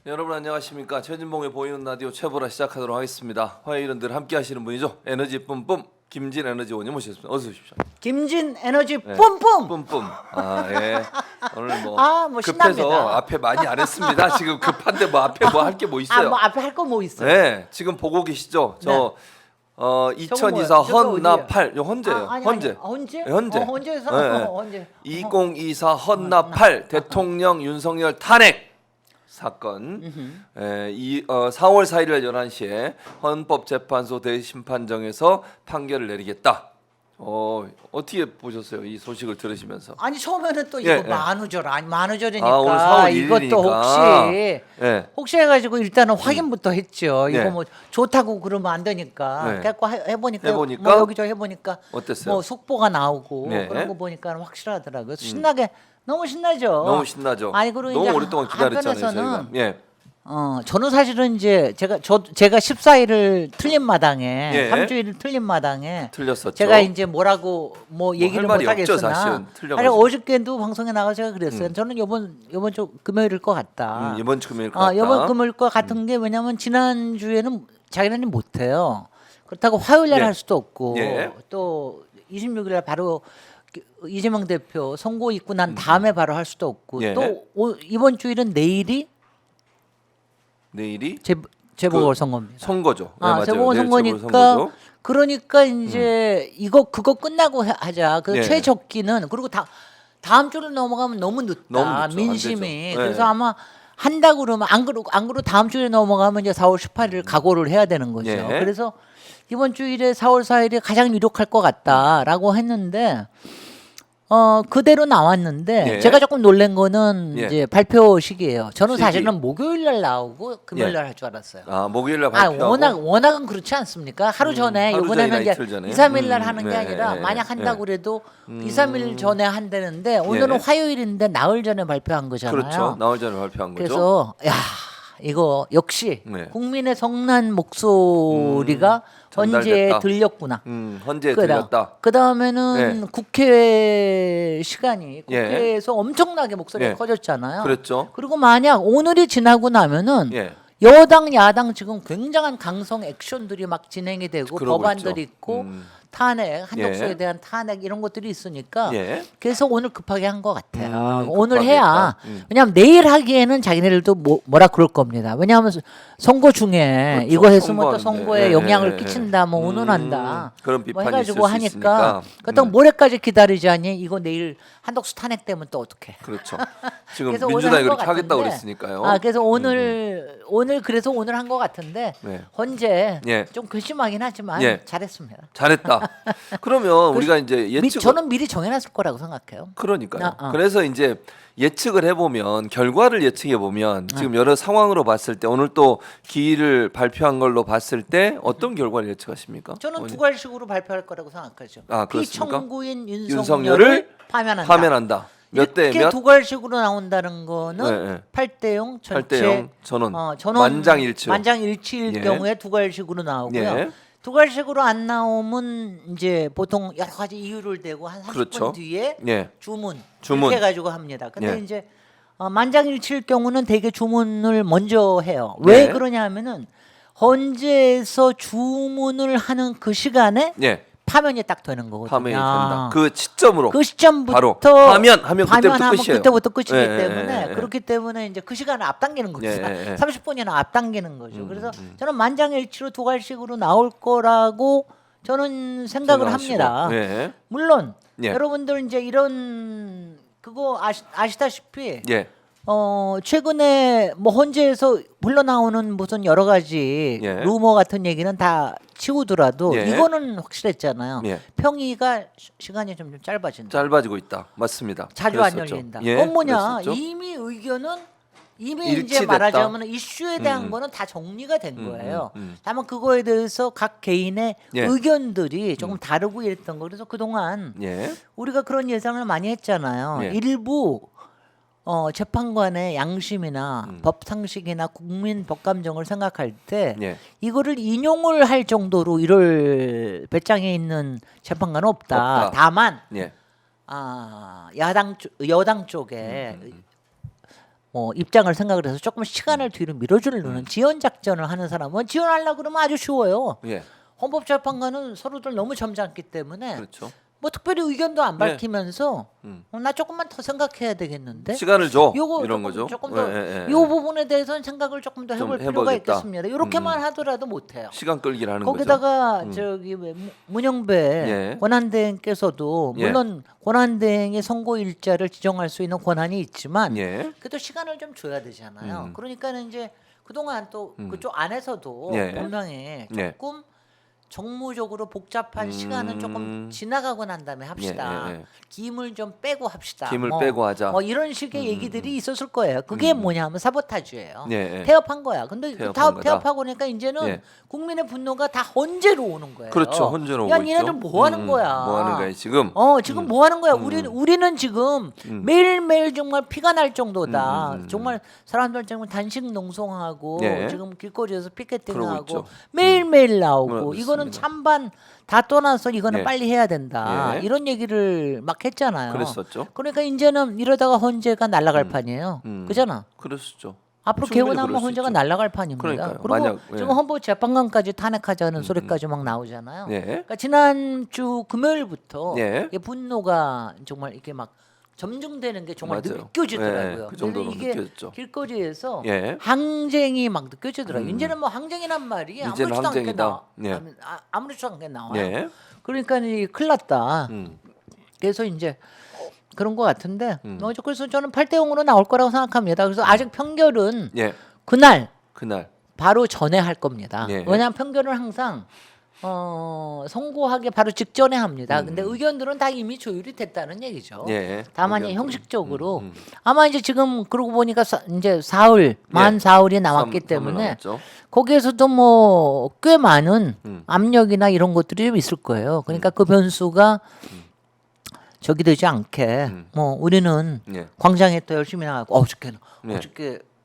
여러분 안녕하십니까. 최진봉의 보이는 라디오 최보라 시작하도록 하겠습니다. 화요일은 늘 함께 하시는 분이죠. 에너지 뿜뿜 김진 에너지 원님 모셨습니다. 어서 오십시오. 김진 에너지 네. 뿜뿜. 뿜뿜. 아 예. 오늘 뭐, 뭐 급해서 신납니다. 앞에 많이 안 했습니다. 지금 급한데 뭐 앞에 뭐 할 게 뭐 있어요? 뭐 앞에 할 거 뭐 있어요? 네. 지금 보고 계시죠? 저 2024 저거 뭐야? 헌납8 요 헌재예요. 아니, 헌재. 헌재? 헌재. 헌재에서 네. 헌재. 2024 헌납8 대통령 윤석열 탄핵 사건 4월 4일 11시에 헌법재판소 대심판정에서 판결을 내리겠다. 어떻게 보셨어요? 이 소식을 들으시면서. 아니 처음에는 또 예, 이거 예. 만우절 아니 만우절이니까 오늘 4월 이것도 1일이니까. 혹시 해가지고 일단은 확인부터 했죠. 네. 이거 뭐 좋다고 그러면 안 되니까. 네. 그래갖고 해보니까 해보니까? 뭐 여기저기 해보니까 어땠어요? 뭐 속보가 나오고 네. 그런 거 보니까 확실하더라고요. 신나게 너무 신나죠. 너무 신나죠. 아니 그리고 너무 이제 오랫동안 기다렸잖아요, 저희가. 한편에서는 예. 저는 사실은 이제 제가 14일을 틀린 마당에 예. 3주일을 틀린 마당에 틀렸었죠. 제가 이제 뭐라고 뭐 얘기를 할 말이 못 없죠, 하겠으나 사실은. 틀려가지고. 아니 어저께도 방송에 나가서 제가 그랬어요. 저는 이번 주 금요일일 것 같다. 이번 주 금요일 것 같다. 이번 금요일 것 같은 게 왜냐면 지난 주에는 자기네는 못 해요. 그렇다고 화요일 날 예. 할 수도 없고 예. 또 26일 날 바로 이재명 대표 선고 있고 난 다음에 바로 할 수도 없고 예. 또 이번 주일은 내일이 내일이 재보궐 선거입니다. 선거죠. 네, 맞아요. 재보궐 내일 선거니까 재보궐선거죠. 그러니까 이제 그거 끝나고 하자. 그 예. 최적기는 그리고 다음 주를 넘어가면 너무 늦다. 너무 늦죠. 안 민심이. 되죠. 그래서 예. 아마 한다 그러면 안 그러고 다음 주에 넘어가면 이제 4월 18일 각오를 해야 되는 거죠. 예. 그래서 이번 주일에 4월 4일이 가장 유력할 것 같다라고 했는데 그대로 나왔는데 예. 제가 조금 놀란 거는 예. 이제 발표 시기예요. 저는 시기. 사실은 목요일 날 나오고 금요일 예. 날 할 줄 알았어요. 목요일 날 발표하고. 워낙은 그렇지 않습니까? 하루 전에 하루 이번에는 전이나 이제 이틀 전에. 2, 3일 날 하는 게 네, 아니라 네, 만약 한다고 네. 그래도 2, 3일 전에 한다는데 오늘은 예. 화요일인데 나흘 전에 발표한 거잖아요. 그렇죠. 나올 전에 발표한 거죠. 그래서 이거 역시 네. 국민의 성난 목소리가 헌재에 전달됐다. 들렸구나. 헌재에 들렸다. 그 다음에는 네. 국회 시간이 예. 국회에서 엄청나게 목소리가 예. 커졌잖아요. 그랬죠. 그리고 만약 오늘이 지나고 나면은 예. 여당 야당 지금 굉장한 강성 액션들이 막 진행이 되고 그러고 법안들이 있죠. 있고 탄핵 한덕수에 예. 대한 탄핵 이런 것들이 있으니까 예. 그래서 오늘 급하게 한 것 같아요. 급하게 오늘 해야 했다. 왜냐하면 내일 하기에는 자기네들도 뭐라 그럴 겁니다. 왜냐하면 선거 중에 그렇죠. 이거 했으면 또 선거하는데. 선거에 예, 영향을 예, 끼친다, 뭐 예. 운운한다, 그런 뭐 비판이 해가지고 있을 수 하니까 있으니까. 그렇다고 모레까지 기다리자니 이거 내일 한덕수 탄핵 되면 또 어떡해? 그렇죠. 지금 그래서 오늘 민주당이 한것 그렇게 하겠다고 같은데, 그랬으니까요. 그래서 오늘 그래서 오늘 한 것 같은데 네. 헌재 예. 좀 괘씸하긴 하지만 예. 잘했습니다. 잘했다. 그러면 우리가 이제 예측 저는 미리 정해놨을 거라고 생각해요. 그러니까요. 아. 그래서 이제 예측을 해보면 결과를 예측해 보면 지금 여러 상황으로 봤을 때 오늘 또 기일을 발표한 걸로 봤을 때 어떤 결과를 예측하십니까? 저는 의원님? 두괄식으로 발표할 거라고 생각하죠. 그렇습니까? 피청구인 윤석열을 윤석열을 파면한다. 파면한다. 몇 대 이렇게 몇? 두괄식으로 나온다는 거는 네, 네. 8대 0 전체 8대 0 전원. 전원 만장일치. 만장일치일 예. 경우에 두괄식으로 나오고요. 예. 두괄식으로 안 나오면 이제 보통 여러 가지 이유를 대고 한 30분 그렇죠. 뒤에 예. 주문 주문. 이렇게 해가지고 합니다. 근데 예. 이제 만장일치일 경우는 대개 주문을 먼저 해요. 왜 예. 그러냐면은 헌재에서 주문을 하는 그 시간에 예. 파면이 딱 되는 거거든요. 파면이 된다. 그 시점으로 그 시점부터 바로 파면하면 그때부터 파면하면 끝이에요. 그때부터 끝이기 예, 때문에 예, 예. 그렇기 때문에 이제 그 시간을 앞당기는 거죠. 예, 예, 예. 30분이나 앞당기는 거죠. 그래서 저는 만장일치로 두괄식으로 나올 거라고 저는 생각을 생각하시고. 합니다. 예. 물론 예. 여러분들 이제 이런 그거 아시다시피 예. 최근에 뭐 헌재에서 흘러나오는 무슨 여러 가지 예. 루머 같은 얘기는 다 치우더라도 예. 이거는 확실했잖아요. 예. 평의가 시간이 좀 짧아진다. 짧아지고 있다. 맞습니다. 자주 안 그랬었죠. 열린다. 예, 그건 뭐냐? 그랬었죠. 이미 의견은 이미 이제 일치됐다. 말하자면 이슈에 대한 거는 다 정리가 된 거예요. 다만 그거에 대해서 각 개인의 예. 의견들이 조금 다르고 이랬던 거. 그래서 그동안 예. 우리가 그런 예상을 많이 했잖아요. 예. 일부 재판관의 양심이나 법 상식이나 국민 법 감정을 생각할 때 예. 이거를 인용을 할 정도로 이럴 배짱에 있는 재판관은 없다. 없다. 다만 예. 여당 쪽에 입장을 생각을 해서 조금 시간을 뒤로 밀어주려는 지연 작전을 하는 사람은 지연하려고 그러면 아주 쉬워요. 예. 헌법재판관은 서로들 너무 점잖기 때문에 그렇죠. 뭐 특별히 의견도 안 네. 밝히면서 나 조금만 더 생각해야 되겠는데 시간을 줘. 요거 이런 조금, 거죠. 조금 더 예. 이 부분에 대해서는 생각을 조금 더 좀 해볼 필요가 해보겠다. 있겠습니다. 이렇게만 하더라도 못해요. 시간 끌기를 하는 거죠. 거기다가 저기 왜 문영배 예. 권한대행께서도 예. 물론 권한대행의 선고 일자를 지정할 수 있는 권한이 있지만 예. 그래도 시간을 좀 줘야 되잖아요. 음. 그러니까는 이제 그동안 또 그쪽 안에서도 예. 분명히 예. 조금 정무적으로 복잡한 시간은 조금 지나가고 난 다음에 합시다. 예. 김을 좀 빼고 합시다. 김을 빼고 하자. 뭐 이런 식의 얘기들이 있었을 거예요. 그게 뭐냐면 사보타주예요. 예. 태업한 거야. 근데 태업한 거다. 태업하고 나니까 이제는 예. 국민의 분노가 다 헌재로 오는 거예요. 그렇죠. 헌재로 야, 오고 니네들 있죠. 뭐 하는 거야? 뭐 하는 거야 지금? 지금 뭐 하는 거야? 우리는 지금 매일매일 정말 피가 날 정도다. 정말 사람들 정말 단식 농성하고 예. 지금 길거리에서 그러고 피켓팅하고 있죠. 매일매일 나오고 그렇습니다. 이거는 찬반 다 떠나서 이거는 예. 빨리 해야 된다. 예. 이런 얘기를 막 했잖아요. 그랬었죠. 그러니까 이제는 이러다가 헌재가 날아갈 판이에요. 그잖아. 그랬었죠. 앞으로 충분히 개원하면 그럴 수 헌재가 있죠. 날아갈 판입니다. 그러니까요. 그리고 만약, 예. 지금 헌법재판관까지 탄핵하자는 소리까지 막 나오잖아요. 예. 그러니까 지난주 금요일부터 예. 이 분노가 정말 이렇게 막 점증되는 게 정말 맞아요. 느껴지더라고요. 예, 그 정도로 근데 이게 느껴졌죠. 길거리에서 예. 항쟁이 막 느껴지더라고요. 이제는 뭐 항쟁이란 말이 이제는 아무렇지도 않게 항쟁이다. 나와. 예. 아무렇지도 않게 나와요. 예. 그러니까 이 큰일 났다. 음. 그래서 이제 그런 것 같은데 그래서 저는 8대0으로 나올 거라고 생각합니다. 그래서 아직 판결은 예. 그날 그날. 바로 전에 할 겁니다. 예. 왜냐하면 판결은 항상 선고하기 바로 직전에 합니다. 근데 의견들은 다 이미 조율이 됐다는 얘기죠. 예. 다만 의견들은. 형식적으로 아마 이제 지금 그러고 보니까 이제 사흘 만 사흘이 남았기 때문에 남았죠. 거기에서도 뭐 꽤 많은 압력이나 이런 것들이 좀 있을 거예요. 그러니까 그 변수가 저기 되지 않게 뭐 우리는 예. 광장에 또 열심히 나가고 어저께는 예.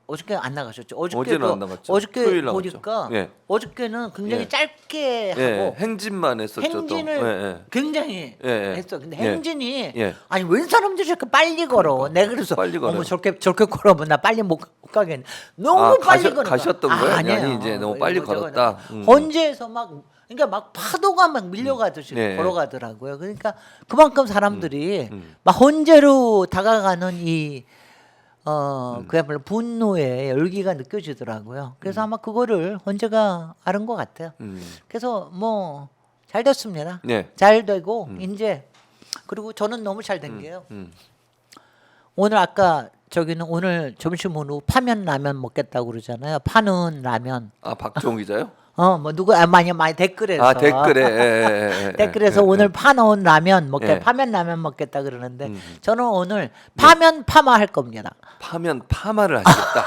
어저께 안 나가셨죠? 어제는 안 나갔죠. 어저께 토요일 나갔죠. 보니까 예. 어저께는 굉장히 예. 짧게 예. 하고 행진만 했었죠. 행진을 또. 예. 굉장히 예, 예. 했어. 근데 예. 행진이 예. 아니 웬 사람들이 저렇게 빨리 걸어? 내가 그래서 빨리 걸어요. 어머 저렇게 걸어면 나 빨리 못 가겠네. 너무 아, 빨리 걸어. 가셨던 거예요? 아니에요. 아니, 이제 너무 빨리 걸었다. 헌재에서 막 그러니까 막 파도가 막 밀려가듯이 네. 걸어가더라고요. 그러니까 그만큼 사람들이 막 헌재로 다가가는 이 그야말로 분노의 열기가 느껴지더라고요. 그래서 아마 그거를 헌재가 아는 것 같아요. 그래서 뭐 잘 됐습니다. 네. 잘 되고 이제 그리고 저는 너무 잘 된 게요. 오늘 아까 저기는 오늘 점심으로 파면 라면 먹겠다고 그러잖아요. 파는 라면. 아, 박종 기자요? 뭐 누구 많이 댓글에서 아, 댓글에. 예. 댓글에서 오늘 파 넣은 라면 예. 파면 라면 먹겠다 그러는데 저는 오늘 파면 파마 할 겁니다. 파면 파마를 하시겠다.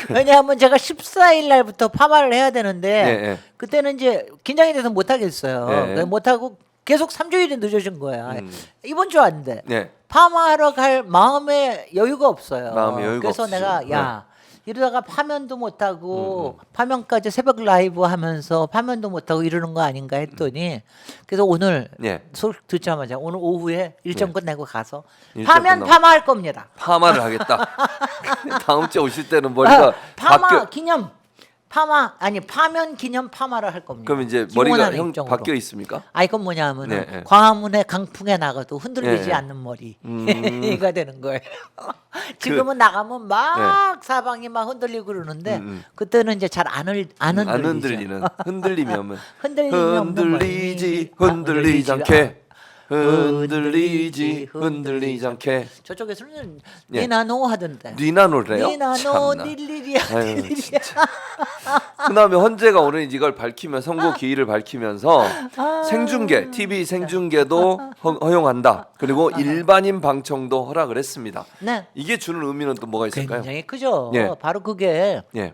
왜냐하면 제가 14일 날부터 파마를 해야 되는데 예, 예. 그때는 이제 긴장이 돼서 못 하겠어요. 예. 그래서 못 하고 계속 3주일이 늦어진 거야. 이번 주 왔는데 네. 파마하러 갈 마음에 여유가 없어요. 마음에 여유가 그래서 없으시죠. 내가 야 이러다가 파면도 못하고 파면까지 새벽 라이브 하면서 파면도 못하고 이러는 거 아닌가 했더니 그래서 오늘 예. 소식 듣자마자 오늘 오후에 일정 끝내고 가서 일정 파면 끝나고. 파마할 겁니다. 파마를 하겠다. 다음 주에 오실 때는 머리가 파마 바뀌어. 기념 파면 기념 파마를 할 겁니다. 그럼 이제 머리가 기원하는 형 일정으로. 바뀌어 있습니까? 이건 뭐냐면은 네, 네. 광화문의 강풍에 나가도 흔들리지 네, 네. 않는 머리가 되는 거예요. 지금은 나가면 막 사방이 막 흔들리고 그러는데 그때는 이제 잘 안 안 흔들리죠. 흔들리는 흔들림이 오면 흔들림이 없는 흔들리지 머리. 흔들리지 않게 흔들리지 않게 저쪽에서는 예. 니나노 하던데. 니나노래요? 니나노 참나. 닐리리야 아유, 닐리리야. 그다음에 헌재가 오늘 이걸 밝히면 선고 기일을 밝히면서 생중계 TV 생중계도 허용한다. 그리고 일반인 방청도 허락을 했습니다. 네. 이게 주는 의미는 또 뭐가 있을까요? 굉장히 크죠. 예. 바로 그게 예,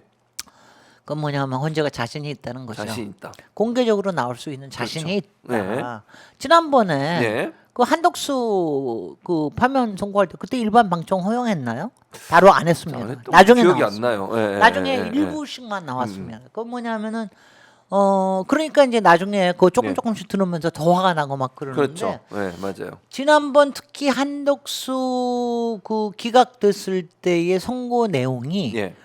그 뭐냐면 헌재가 자신이 있다는 거죠. 자신 있다. 공개적으로 나올 수 있는 자신이 그렇죠. 있다. 지난번에 예. 그 한덕수 그 파면 선고할 때 그때 일반 방청 허용했나요? 바로 안 했습니다. 안 했던 나중에 기억이 나왔습니다. 안 나요. 예, 나중에 예, 예. 일부씩만 나왔습니다. 그건 뭐냐면은 그러니까 이제 나중에 그 조금 네. 조금씩 들으면서 더 화가 나고 막 그러는데 그렇죠. 네, 맞아요. 지난번 특히 한덕수 그 기각됐을 때의 선고 내용이 예.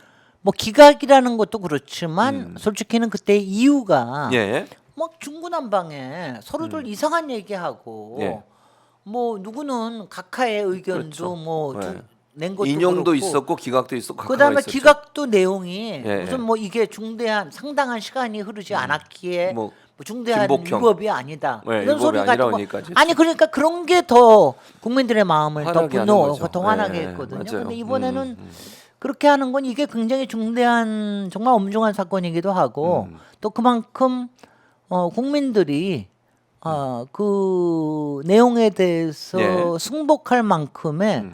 뭐 기각이라는 것도 그렇지만 솔직히는 그때 이유가 예. 막 중구난방에 서로들 이상한 얘기하고 예. 뭐 누구는 각하의 의견도 그렇죠. 뭐 네. 낸 것도 인용도 그렇고 있었고 기각도 있었고 각하가 그다음에 있었죠. 기각도 내용이 예, 무슨 예. 뭐 이게 중대한 상당한 시간이 흐르지 않았기에 뭐 뭐 중대한 김복형. 위법이 아니다 네, 이런 위법이 소리 아니라고 가지고 얘기까지 아니 했죠. 그러니까 그런 게 더 국민들의 마음을 더 화나게 하는 분노 거죠. 더 화나게 예, 했거든요. 맞아요. 근데 이번에는 그렇게 하는 건 이게 굉장히 중대한 정말 엄중한 사건이기도 하고 또 그만큼 국민들이 그 내용에 대해서 예. 승복할 만큼의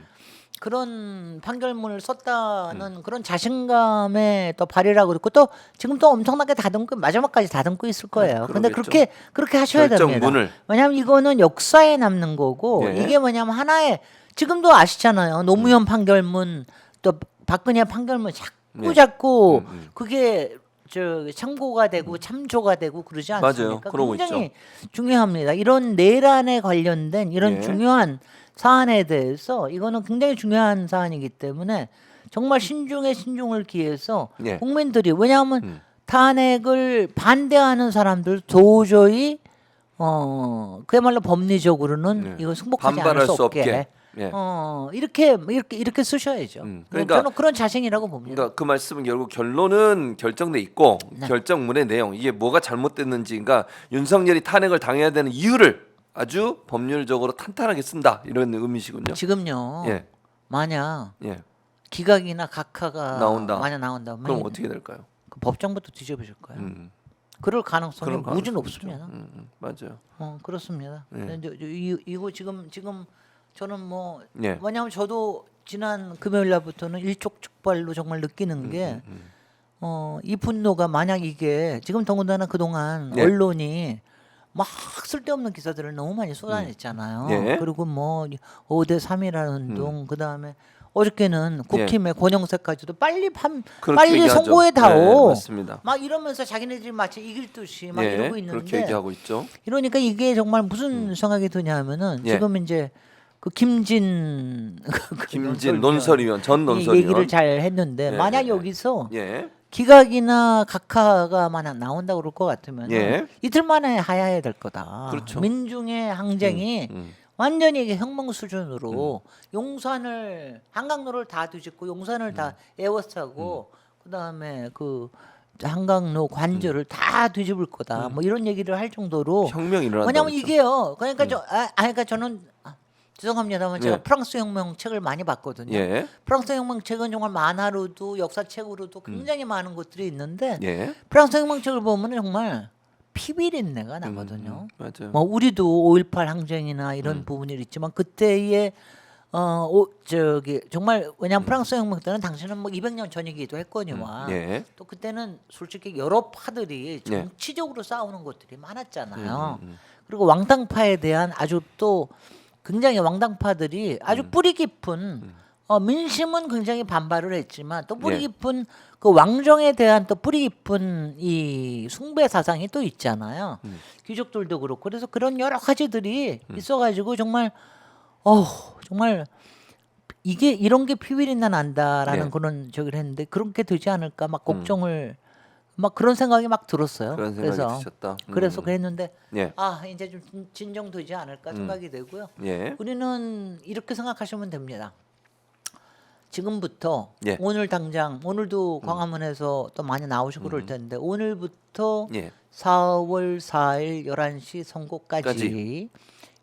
그런 판결문을 썼다는 그런 자신감에 또 발휘라고 그랬고 또 지금 또 엄청나게 다듬고 마지막까지 다듬고 있을 거예요. 근데 그러겠죠. 그렇게 하셔야 됩니다. 결정문을. 왜냐하면 이거는 역사에 남는 거고 예. 이게 뭐냐면 하나의 지금도 아시잖아요. 노무현 판결문 또 박근혜 판결문 예. 자꾸 그게 참고가 되고 참조가 되고 그러지 맞아요. 않습니까? 그러고 굉장히 중요합니다. 이런 내란에 관련된 이런 예. 중요한 사안에 대해서 이거는 굉장히 중요한 사안이기 때문에 정말 신중에 신중을 기해서 예. 국민들이 왜냐하면 탄핵을 반대하는 사람들 도저히 그야말로 법리적으로는 이거 승복하지 않을 반발할 수 수 없게 없게. 예. 이렇게 쓰셔야죠. 그러니까- 저는 그런 자신이라고 봅니다. 그러니까 그 말씀은 결국 결론은 결정돼 있고 네. 결정문의 내용 이게 뭐가 잘못됐는지 그러니까 윤석열이 탄핵을 당해야 되는 이유를 아주 법률적으로 탄탄하게 쓴다 이런 의미시군요. 지금요. 예. 만약 예. 기각이나 각하가 나온다. 만약 나온다면 그럼 어떻게 될까요? 그 법정부터 뒤집으실 거예요. 음. 그럴 가능성이 그런 무지 가능성이 높습니다. 맞아요. 그렇습니다. 예. 이거 지금 저는 뭐 예. 왜냐하면 저도 지난 금요일 날부터는 일촉즉발로 정말 느끼는 게 이 분노가 만약 이게 지금 더군다나 그동안 예. 언론이 막 쓸데없는 기사들을 너무 많이 쏟아냈잖아요. 예. 그리고 뭐 5대 3이라는 운동 그다음에 어저께는 국힘의 권영세까지도 빨리 그렇게 빨리 얘기하죠. 선고해다오. 네, 맞습니다. 막 이러면서 자기네들이 마치 이길 듯이 막 예. 이러고 그렇게 있는데 얘기하고 있죠. 이러니까 이게 정말 무슨 생각이 드냐면은 예. 지금 이제 그 김진 김진 논설위원 전 이 논설위원 얘기를 잘 했는데 예, 만약 예, 여기서 예. 기각이나 각하가 만약 나온다 그럴 것 같으면 예. 이틀 만에 하야해야 될 거다. 그렇죠. 민중의 항쟁이 완전히 이게 혁명 수준으로 용산을 한강로를 다 뒤집고 용산을 다 에워싸고 그다음에 그 한강로 관저를 다 뒤집을 거다. 뭐 이런 얘기를 할 정도로 혁명이 일어난다. 왜냐면 이게요. 그러니까 그러니까 저는 죄송합니다만 제가 예. 프랑스 혁명 책을 많이 봤거든요. 예. 프랑스 혁명 책은 정말 만화로도 역사책으로도 굉장히 많은 것들이 있는데 예. 프랑스 혁명 책을 보면 정말 피비린내가 나거든요. 맞아요. 뭐 우리도 5.18 항쟁이나 이런 부분이 있지만 그때의 정말 왜냐하면 프랑스 혁명 때는 당시는 뭐 200년 전이기도 했거니와 예. 또 그때는 솔직히 여러 파들이 정치적으로 싸우는 것들이 많았잖아요. 그리고 왕당파에 대한 아주 또 굉장히 왕당파들이 아주 뿌리 깊은 민심은 굉장히 반발을 했지만 또 뿌리 예. 깊은 그 왕정에 대한 또 뿌리 깊은 이 숭배 사상이 또 있잖아요. 귀족들도 그렇고 그래서 그런 여러 가지들이 있어가지고 정말 정말 이게 이런 게 피비린내 난다라는 예. 그런 저기를 했는데 그렇게 되지 않을까 막 걱정을 막 그런 생각이 막 들었어요. 그런 생각이 그래서 드셨다. 그래서 그랬는데 예. 이제 좀 진정되지 않을까 생각이 되고요. 예. 우리는 이렇게 생각하시면 됩니다. 지금부터 예. 오늘 당장 오늘도 광화문에서 또 많이 나오시고 그럴 텐데 오늘부터 예. 4월 4일 11시 선고까지 까지.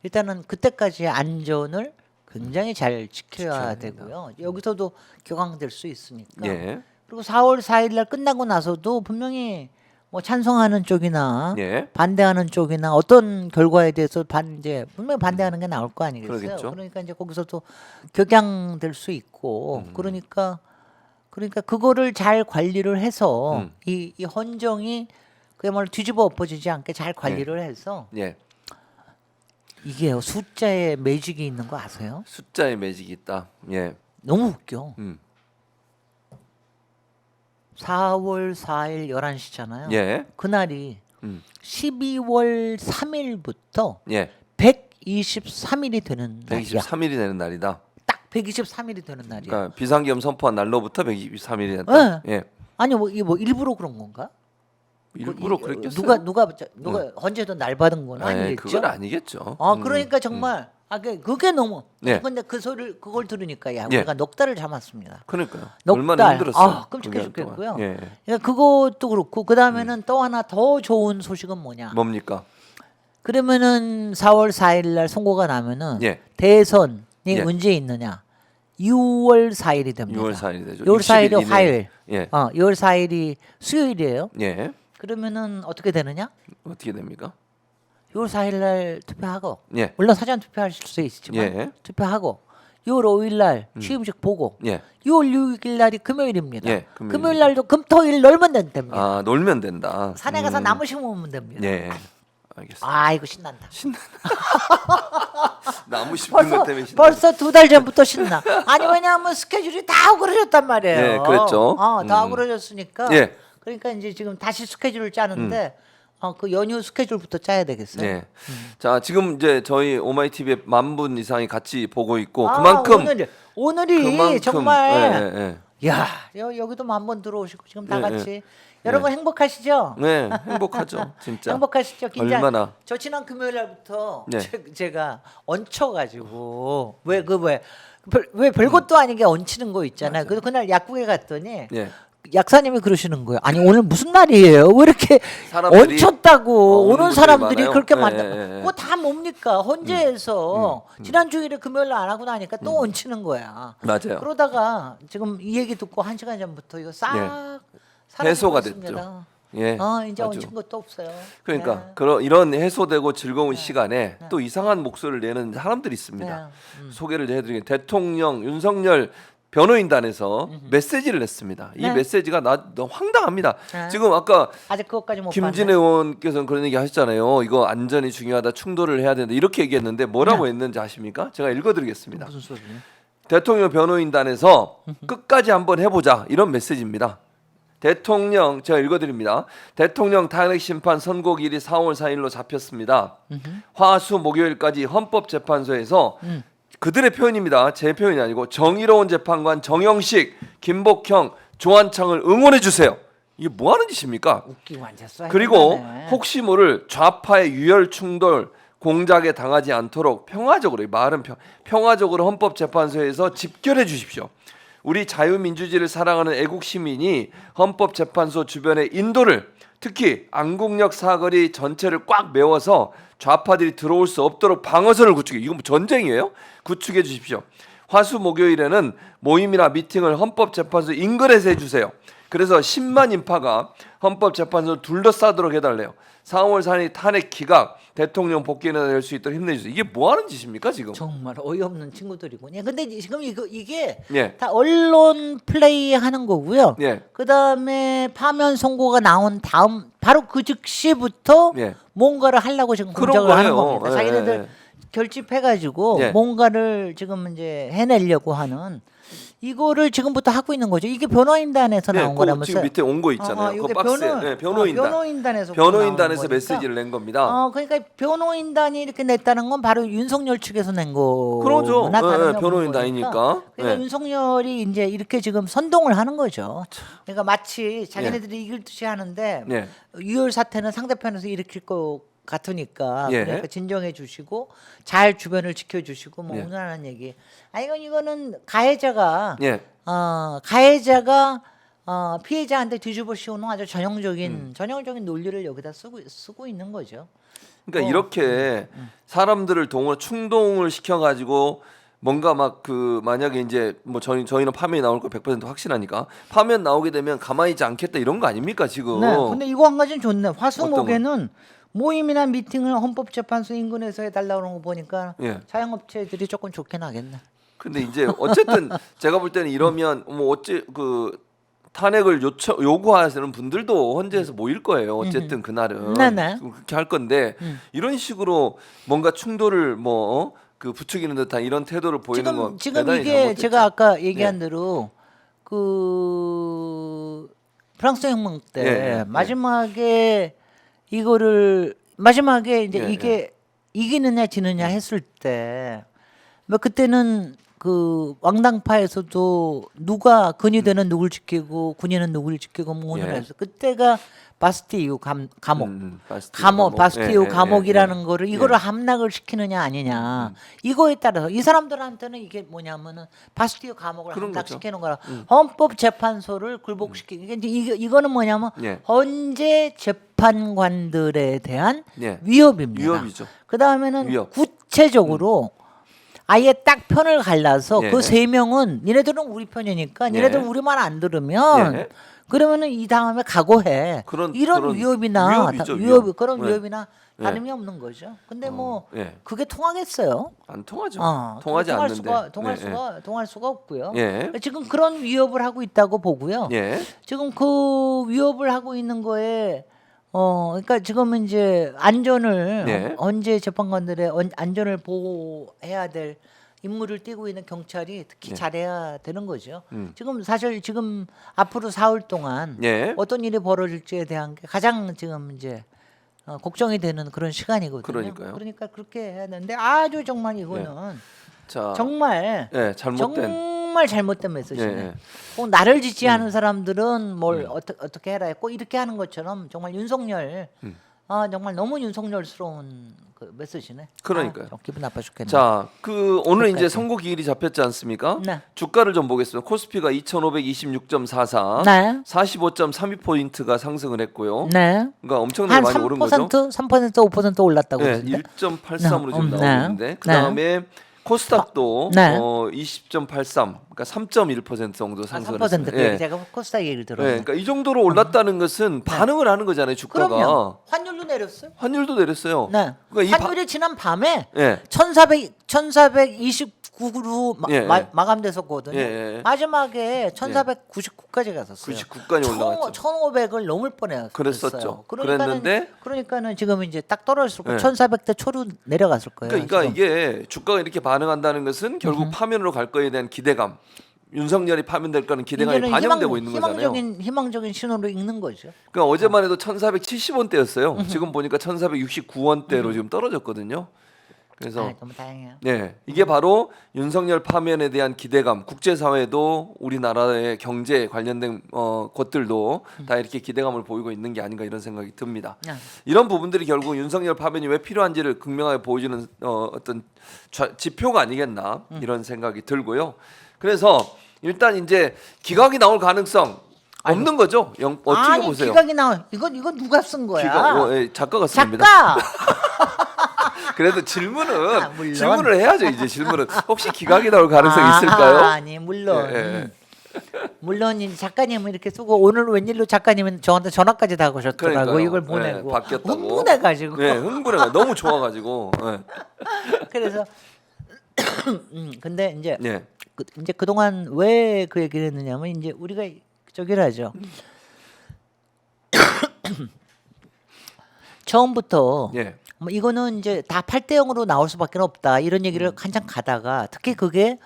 일단은 그때까지의 안전을 굉장히 잘 지켜야 지켜야 되고요. 여기서도 격앙될 수 있으니까. 예. 그리고 4월 4일 날 끝나고 나서도 분명히 뭐 찬성하는 쪽이나 예. 반대하는 쪽이나 어떤 결과에 대해서 이제 분명히 반대하는 게 나올 거 아니겠어요? 그러겠죠. 그러니까 이제 거기서도 격양될 수 있고 그러니까 그거를 잘 관리를 해서 이 헌정이 그야말로 뒤집어 엎어지지 않게 잘 관리를 해서 예. 이게요 숫자에 매직이 있는 거 아세요? 숫자의 매직이 있다. 예. 너무 웃겨. 4월 4일 11시잖아요. 예. 그날이 음. 12월 3일부터 예. 123일이 되는 날이야. 123일이 되는 날이다. 딱 123일이 되는 날이야. 그러니까 비상계엄 선포한 날로부터 123일이 됐다. 예. 아니 뭐 이게 뭐 일부러 그런 건가? 일부러 뭐 그랬겠어요. 누가 헌재도 날 받은 건 아니겠죠? 그건 아니겠죠. 그러니까 정말 그게 너무. 네. 근데 그걸 들으니까 야 예. 우리가 넉 달을 참았습니다요. 그러니까요. 넉 얼마나 달. 힘들었어요. 끔찍해 그 기간 죽겠고요. 동안. 예. 그러니까 그것도 그렇고 그 다음에는 또 하나 더 좋은 소식은 뭐냐? 뭡니까? 그러면은 4월 4일 날 선고가 나면은 예. 대선이 예. 언제 있느냐? 6월 4일이 됩니다. 6월 4일이 되죠. 6월 4일이 60일 이내에. 화요일. 예. 6월 4일이 수요일이에요. 예. 그러면은 어떻게 되느냐? 어떻게 됩니까? 6월 4일 날 투표하고 예. 물론 사전 투표하실 수 있지만 예. 투표하고 6월 5일 날 취임식 보고 예. 6월 6일 날이 금요일입니다. 예, 금요일 날도 금토일 놀면 됩니다. 아, 놀면 된다. 산에 가서 나무 심으면 됩니다. 예. 알겠습니다. 아이고 신난다. 나무 심는 것 때문에 신나. 벌써 2달 전부터 신나. 아니 왜냐하면 스케줄이 다 오그러졌단 말이에요. 예, 그랬죠. 다 오그러졌으니까. 예. 그러니까 이제 지금 다시 스케줄을 짜는데 그 연휴 스케줄부터 짜야 되겠어요. 네. 자, 지금 이제 저희 오마이TV에 10,000분 이상이 같이 보고 있고 오늘이 그만큼 정말 예. 야 여기도 10,000번 들어오시고 지금 다 예, 같이 여러분 행복하시죠? 네, 행복하죠. 진짜. 행복하시죠? 긴장. 얼마나. 저 지난 금요일 날부터 네. 제가 얹혀가지고 왜 별것도 아니게 얹히는 거 있잖아요. 그래서 그날 약국에 갔더니 예. 약사님이 그러시는 거예요. 아니 오늘 무슨 날이에요? 왜 이렇게 사람들이 얹혔다고 오는 오는 분들이 사람들이 많아요? 그렇게 예, 많다. 예, 예. 그거 다 뭡니까? 헌재에서 지난 주일에 금요일 날 안 하고 나니까 또 얹히는 거야. 맞아요. 그러다가 지금 이 얘기 듣고 1시간 전부터 이거 싹 네. 해소가 사라져버렸습니다. 예. 이제 아주. 얹힌 것도 없어요. 그러니까 네. 이런 해소되고 즐거운 시간에 또 이상한 목소리를 내는 사람들이 있습니다. 소개를 해드리겠습니다. 대통령 윤석열 변호인단에서 메시지를 냈습니다. 이 네. 메시지가 너무 황당합니다. 네. 지금 아까 아직 그것까지 못 김진애 의원께서는 그런 얘기 하셨잖아요. 이거 안전이 중요하다, 충돌을 해야 된다 이렇게 얘기했는데 뭐라고 했는지 아십니까? 제가 읽어드리겠습니다. 무슨 소리예요? 대통령 변호인단에서 끝까지 한번 해보자 이런 메시지입니다. 대통령 제가 읽어드립니다. 대통령 탄핵 심판 선고일이 4월 4일로 잡혔습니다. 화수 목요일까지 헌법재판소에서 그들의 표현입니다. 제 표현이 아니고 정의로운 재판관 정영식, 김복형, 조한창을 응원해 주세요. 이게 뭐 하는 짓입니까? 웃기고 앉았어. 그리고 혹시 모를 좌파의 유혈 충돌 공작에 당하지 않도록 평화적으로 이 말은 평화적으로 헌법재판소에서 집결해 주십시오. 우리 자유민주주의를 사랑하는 애국 시민이 헌법재판소 주변의 인도를 특히 안국역 사거리 전체를 꽉 메워서 좌파들이 들어올 수 없도록 방어선을 구축해. 이건 뭐 전쟁이에요? 구축해 주십시오. 화수 목요일에는 모임이나 미팅을 헌법재판소 인근에서 해주세요. 그래서 10만 인파가 헌법재판소를 둘러싸도록 해달래요. 4월 4일 탄핵 기각 대통령 복귀나 될 수 있도록 힘내주세요. 이게 뭐 하는 짓입니까 지금? 정말 어이없는 친구들이군요. 근데 지금 이게 예. 다 언론 플레이 하는 거고요. 예. 그다음에 파면 선고가 나온 다음 바로 그 즉시부터 예. 뭔가를 하려고 지금 그런 공작을 하는 거예요. 겁니다. 예, 자기네들 예. 결집해가지고 예. 뭔가를 지금 이제 해내려고 하는 이거를 지금부터 하고 있는 거죠. 이게 변호인단에서 네, 나온 그 거라면서요. 지금 밑에 온 거 있잖아요. 그 이게 박스에 네, 변호인단에서 변호인단에서 메시지를 낸 겁니다. 그러니까 변호인단이 이렇게 냈다는 건 바로 윤석열 측에서 낸 거구나. 그러죠. 다른 변호인단이니까. 그러니까 네. 윤석열이 이제 이렇게 지금 선동을 하는 거죠. 그러니까 마치 자기네들이 이길 듯이 하는데 네. 유혈 사태는 상대편에서 일으킬 것 같으니까 예. 그러니까 진정해 주시고 잘 주변을 지켜주시고 뭐 예. 오늘하는 얘기. 이거는 가해자가 예. 가해자가 피해자한테 뒤집어 씌우는 아주 전형적인 논리를 여기다 쓰고 있는 거죠. 그러니까 이렇게 사람들을 충동을 시켜가지고 뭔가 막 만약에 이제 뭐 저희는 파면이 나올 거 100% 확신하니까 파면 나오게 되면 가만히 있지 않겠다 이런 거 아닙니까 지금? 네. 근데 이거 한 가지는 좋네. 화수목에는 어떤 모임이나 미팅을 헌법재판소 인근에서 해달라고 하는 거 보니까 예. 자영업체들이 조금 좋긴 하겠네. 근데 이제 어쨌든 제가 볼 때는 이러면 뭐 탄핵을 요구하시는 분들도 헌재에서 모일 거예요. 어쨌든 그날은 네네. 그렇게 할 건데 이런 식으로 뭔가 충돌을 부추기는 듯한 이런 태도를 보이는 건 지금 대단히 이게 잘못됐죠. 제가 아까 얘기한 대로 프랑스 혁명 때 예. 마지막에 이거를 마지막에 이제 예, 이게 이기느냐 지느냐 했을 때 뭐 그때는 그 왕당파에서도 누가 근이 되는 누굴 지키고 군인은 누굴 지키고 뭐 오늘 예. 해서 그때가 바스티유 감옥 바스티유 감옥 바스티유 예, 예, 감옥이라는 예. 거를 이거를 함락을 시키느냐 아니냐 이거에 따라서 이 사람들한테는 이게 뭐냐면은 바스티유 감옥을 그런 함락시키는 거라 헌법재판소를 굴복시키는 이게 이거는 뭐냐면 예. 헌재 재판관들에 대한 예. 위협입니다. 위협이죠. 그 다음에는 위협. 구체적으로 아예 딱 편을 갈라서 예. 그 세 명은 니네들은 우리 편이니까 니네들 예. 우리 말 안 들으면 예. 그러면은 이 다음에 각오해. 이런 그런 위협이나 위협이죠, 위협 위협. 그런 예. 위협이나 예. 다름이 없는 거죠. 근데 뭐 예. 그게 통하겠어요? 안 통하죠. 통할 통하지 않는데. 통할 수가 없고요. 예. 지금 그런 위협을 하고 있다고 보고요. 예. 지금 그 위협을 하고 있는 거에 그러니까 지금은 이제 안전을 네. 헌재 재판관들의 안전을 보호해야 될 임무를 띠고 있는 경찰이 특히 네. 잘해야 되는 거죠. 지금 사실 지금 앞으로 4월 동안 예. 어떤 일이 벌어질지에 대한 게 가장 지금 이제 걱정이 되는 그런 시간이거든요. 그러니까요. 그러니까 그렇게 해야 되는데 아주 정말 이거는 자. 정말 예, 잘못된. 정말 잘못된 메시지네. 예. 꼭 나를 지지하는 사람들은 뭘 어떻게 해라 꼭 이렇게 하는 것처럼 정말 윤석열 정말 너무 윤석열스러운 그 메시지네. 그러니까요. 좀 기분 나빠 죽겠네. 자, 그 오늘 이제 그러니까요. 선고 기일이 잡혔지 않습니까? 네. 주가를 좀 보겠습니다. 코스피가 2,526.44, 네. 45.32포인트가 상승을 했고요. 네. 그러니까 엄청나게 한 많이 오른 거죠. 3% 5% 올랐다고 네, 그러는데. 1.83으로 지금 네. 나오고 있는데 그다음에 코스닥도 네. 20.83, 그러니까 3.1% 정도 상승을 3% 했습니다. 그 예. 제가 코스닥 얘기를 네, 들었는데. 그러니까 이 정도로 올랐다는 것은 반응을 하는 거잖아요, 주가가. 그럼요. 환율도 내렸어요. 환율도 내렸어요. 네. 그러니까 환율이 지난 밤에 예. 1429로 예, 예. 마감됐었거든요. 예, 예. 마지막에 1499까지 갔었어요. 99까지 올라갔죠. 1500을 넘을 뻔했어요. 그랬었죠. 그랬는데 그러니까는 지금 이제 딱 떨어졌을 거예요. 예. 1400대 초로 내려갔을 거예요. 그러니까 지금. 이게 주가가 이렇게 반응한다는 것은 결국 파면으로 갈 거에 대한 기대감, 윤석열이 파면될 거는 기대감이 이제는 반영되고 있는 거잖아요. 희망적인 신호로 읽는 거죠. 그러니까 어제만 해도 1,470원대였어요. 지금 보니까 1,469원대로 지금 떨어졌거든요. 그래서 너무 다행이에요. 네, 이게 바로 윤석열 파면에 대한 기대감, 국제사회도 우리나라의 경제 관련된 것들도 다 이렇게 기대감을 보이고 있는 게 아닌가 이런 생각이 듭니다. 이런 부분들이 결국 윤석열 파면이 왜 필요한지를 극명하게 보여주는 어떤 지표가 아니겠나 이런 생각이 들고요. 그래서 일단 이제 기각이 나올 가능성 없는 거죠? 어떻게 아니, 보세요? 기각이 나와. 이거 누가 쓴 거야? 예, 작가가 씁니다. 작가. 그래도 질문은 물론. 질문을 해야죠. 이제 질문은 혹시 기각이 나올 가능성이 있을까요? 아니 물론. 예, 예. 물론 이 작가님은 이렇게 쓰고 오늘 웬일로 작가님은 저한테 전화까지 다 거셨더라고. 그러니까요. 이걸 보내고 예, 바뀌었다고. 흥분해가지고. 네, 흥분해가 너무 좋아가지고. 예. 그래서 근데 이제 예. 이제 그동안 왜 그 얘기를 했느냐면 이제 우리가 저기를 하죠. 처음부터 예. 뭐 이거는 이제 다 8대 0으로 나올 수밖에 없다 이런 얘기를 한참 가다가 특히 그게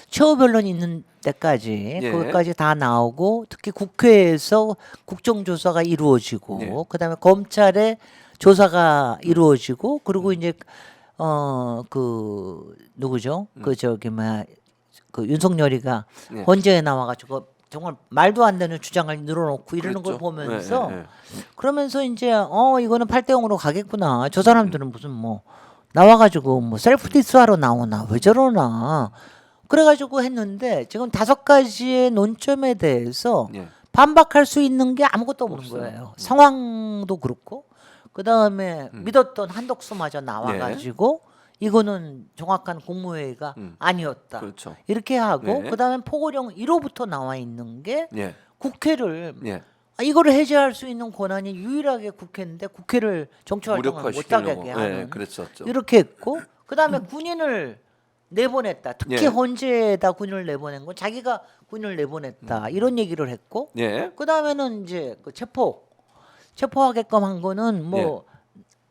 최후 변론 있는 데까지 예. 거기까지 다 나오고 특히 국회에서 국정조사가 이루어지고 예. 그다음에 검찰의 조사가 이루어지고 그리고 이제 그 누구죠? 그 저기 그 윤석열이가 예. 헌재에 나와가지고 정말 말도 안 되는 주장을 늘어놓고 이러는 그랬죠. 걸 보면서 예, 예, 예. 그러면서 이제 이거는 8대 0으로 가겠구나. 저 사람들은 무슨 뭐 나와가지고 뭐 셀프 디스하러 나오나 왜 저러나 그래가지고 했는데 지금 5가지의 논점에 대해서 예. 반박할 수 있는 게 아무것도 없는 없어요. 거예요. 상황도 그렇고 그 다음에 믿었던 한덕수마저 나와가지고 이거는 정확한 국무회의가 아니었다. 그렇죠. 이렇게 하고 네. 그다음에 포고령 1호부터 나와 있는 게 예. 국회를 예. 이거를 해제할 수 있는 권한이 유일하게 국회인데 국회를 정치 활동을 못하게 무력화시키려고. 하는 예, 그랬었죠. 이렇게 했고 그다음에 군인을 내보냈다. 특히 예. 헌재에다 군인을 내보낸 건 자기가 군인을 내보냈다. 이런 얘기를 했고 예. 그다음에는 이제 그 체포하게끔 한 거는 뭐